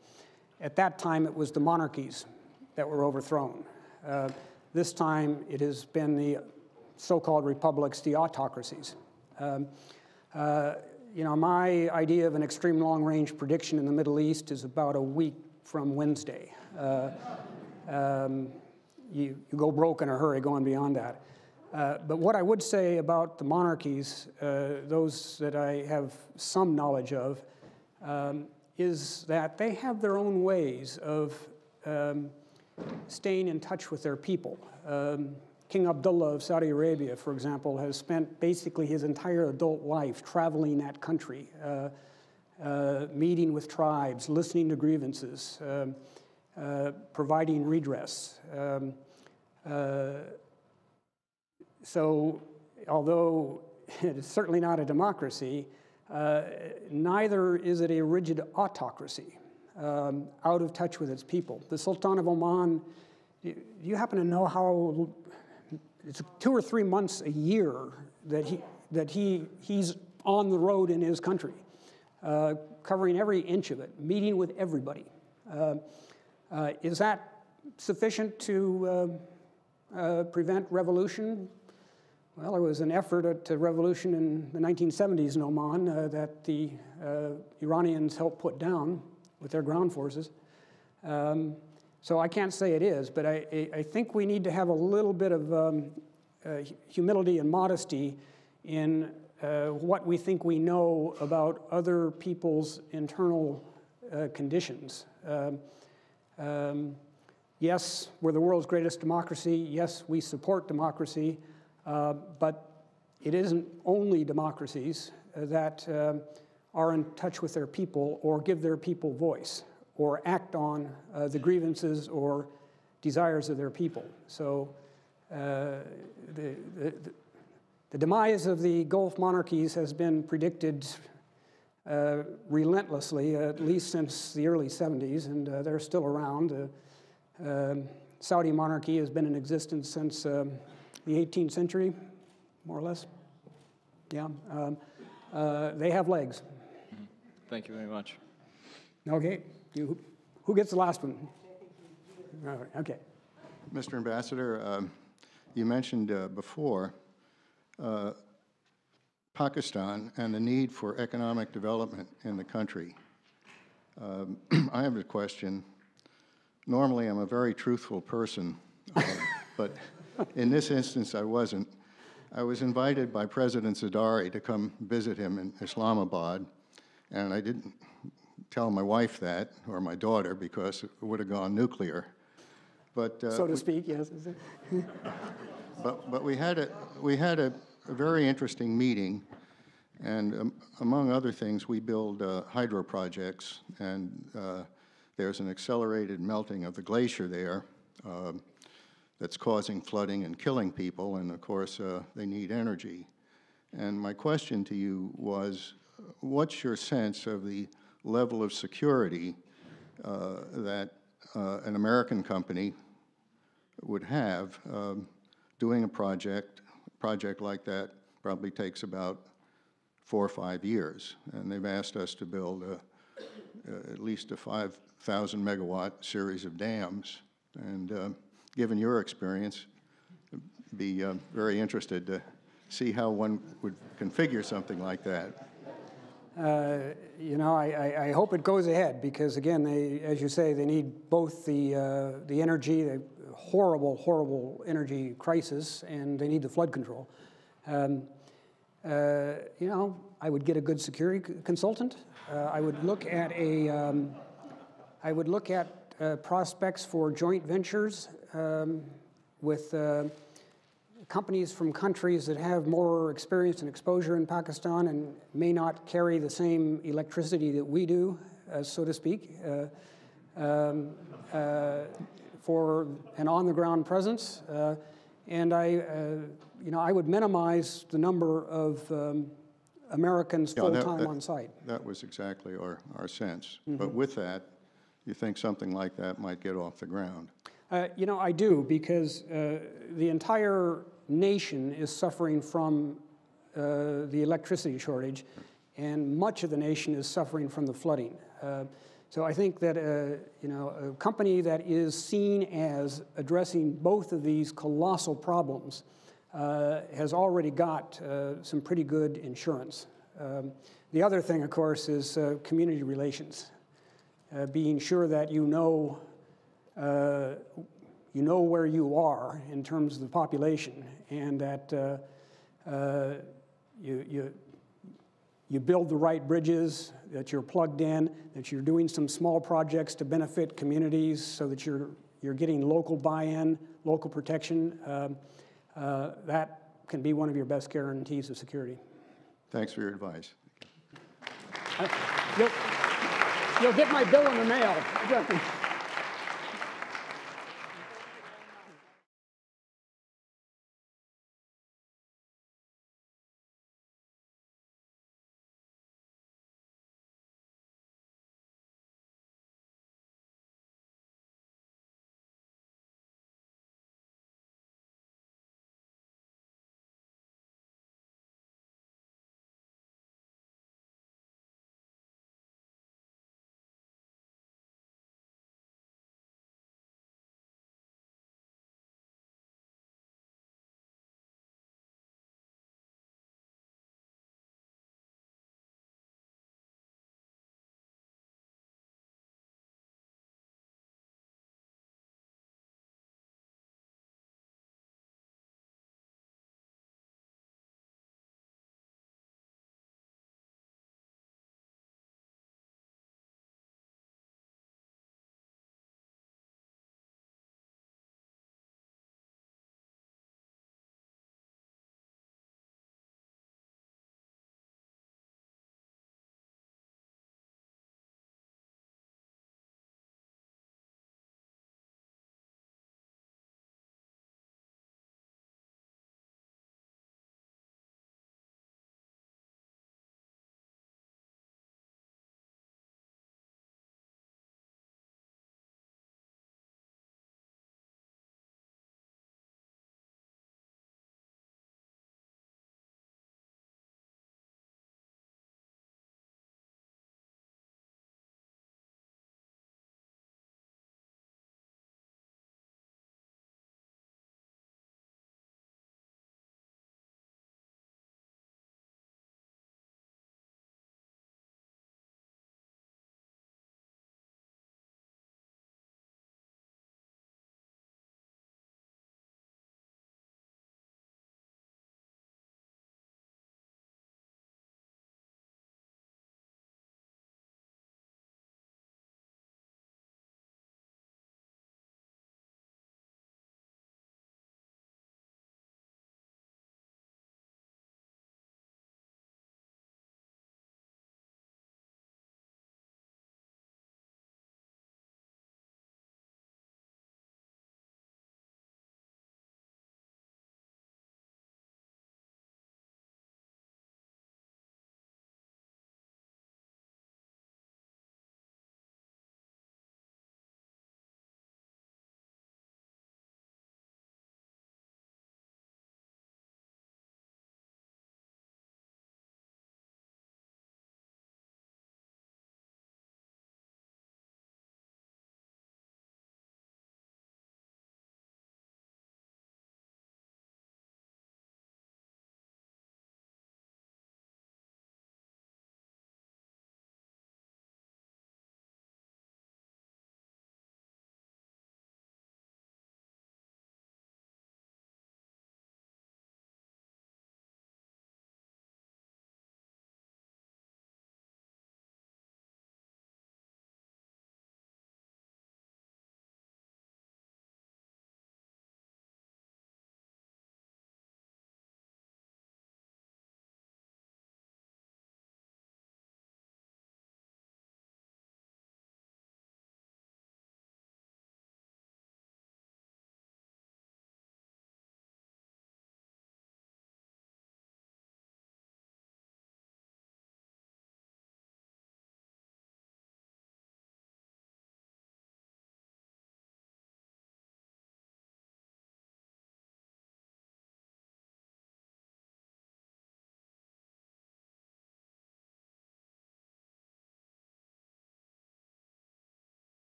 Speaker 3: At that time, it was the monarchies that were overthrown. This time, it has been the so-called republics, the autocracies. My idea of an extreme long-range prediction in the Middle East is about a week from Wednesday. You go broke in a hurry going beyond that. But what I would say about the monarchies, those that I have some knowledge of, is that they have their own ways of staying in touch with their people. King Abdullah of Saudi Arabia, for example, has spent basically his entire adult life traveling that country, meeting with tribes, listening to grievances, providing redress. So although it is certainly not a democracy, neither is it a rigid autocracy, out of touch with its people. The Sultan of Oman, do you happen to know how it's 2 or 3 months a year that he's on the road in his country, covering every inch of it, meeting with everybody. Is that sufficient to prevent revolution? Well, there was an effort at revolution in the 1970s in Oman that the Iranians helped put down with their ground forces. So I can't say it is, but I think we need to have a little bit of humility and modesty in what we think we know about other people's internal conditions. Yes, we're the world's greatest democracy. Yes, we support democracy, but it isn't only democracies that are in touch with their people or give their people voice or act on the grievances or desires of their people. So the demise of the Gulf monarchies has been predicted relentlessly, at least since the early 70s, and they're still around. Saudi monarchy has been in existence since the 18th century, more or less. Yeah, they have legs.
Speaker 9: Thank you very much.
Speaker 3: Okay, who gets the last one? Okay.
Speaker 2: Mr. Ambassador, you mentioned before Pakistan and the need for economic development in the country. I have a question. Normally, I'm a very truthful person, but in this instance, I wasn't. I was invited by President Zardari to come visit him in Islamabad, and I didn't tell my wife that, or my daughter, because it would have gone nuclear. But
Speaker 3: so to speak, yes.
Speaker 2: But we had a very interesting meeting, and among other things, we build hydro projects, and there's an accelerated melting of the glacier there that's causing flooding and killing people, and of course they need energy. And my question to you was, what's your sense of the level of security that an American company would have doing a project like that probably takes about 4 or 5 years, and they've asked us to build at least a 5,000 megawatt series of dams, and given your experience, I'd be very interested to see how one would configure something like that.
Speaker 3: You know, I hope it goes ahead because, again, as you say, they need both the energy, the horrible energy crisis, and they need the flood control. You know, I would get a good security consultant. I would look at prospects for joint ventures with companies from countries that have more experience and exposure in Pakistan and may not carry the same electricity that we do, so to speak, for an on-the-ground presence. And you know, I would minimize the number of Americans full-time on site.
Speaker 2: That was exactly our sense. Mm-hmm. But with that, you think something like that might get off the ground?
Speaker 3: You know, I do, because the entire nation is suffering from the electricity shortage, and much of the nation is suffering from the flooding. So I think that you know, a company that is seen as addressing both of these colossal problems has already got some pretty good insurance. The other thing, of course, is community relations, being sure that you know where you are in terms of the population, and that you build the right bridges, that you're plugged in, that you're doing some small projects to benefit communities so that you're getting local buy-in, local protection. That can be one of your best guarantees of security.
Speaker 2: Thanks for your advice.
Speaker 3: You'll get my bill in the mail.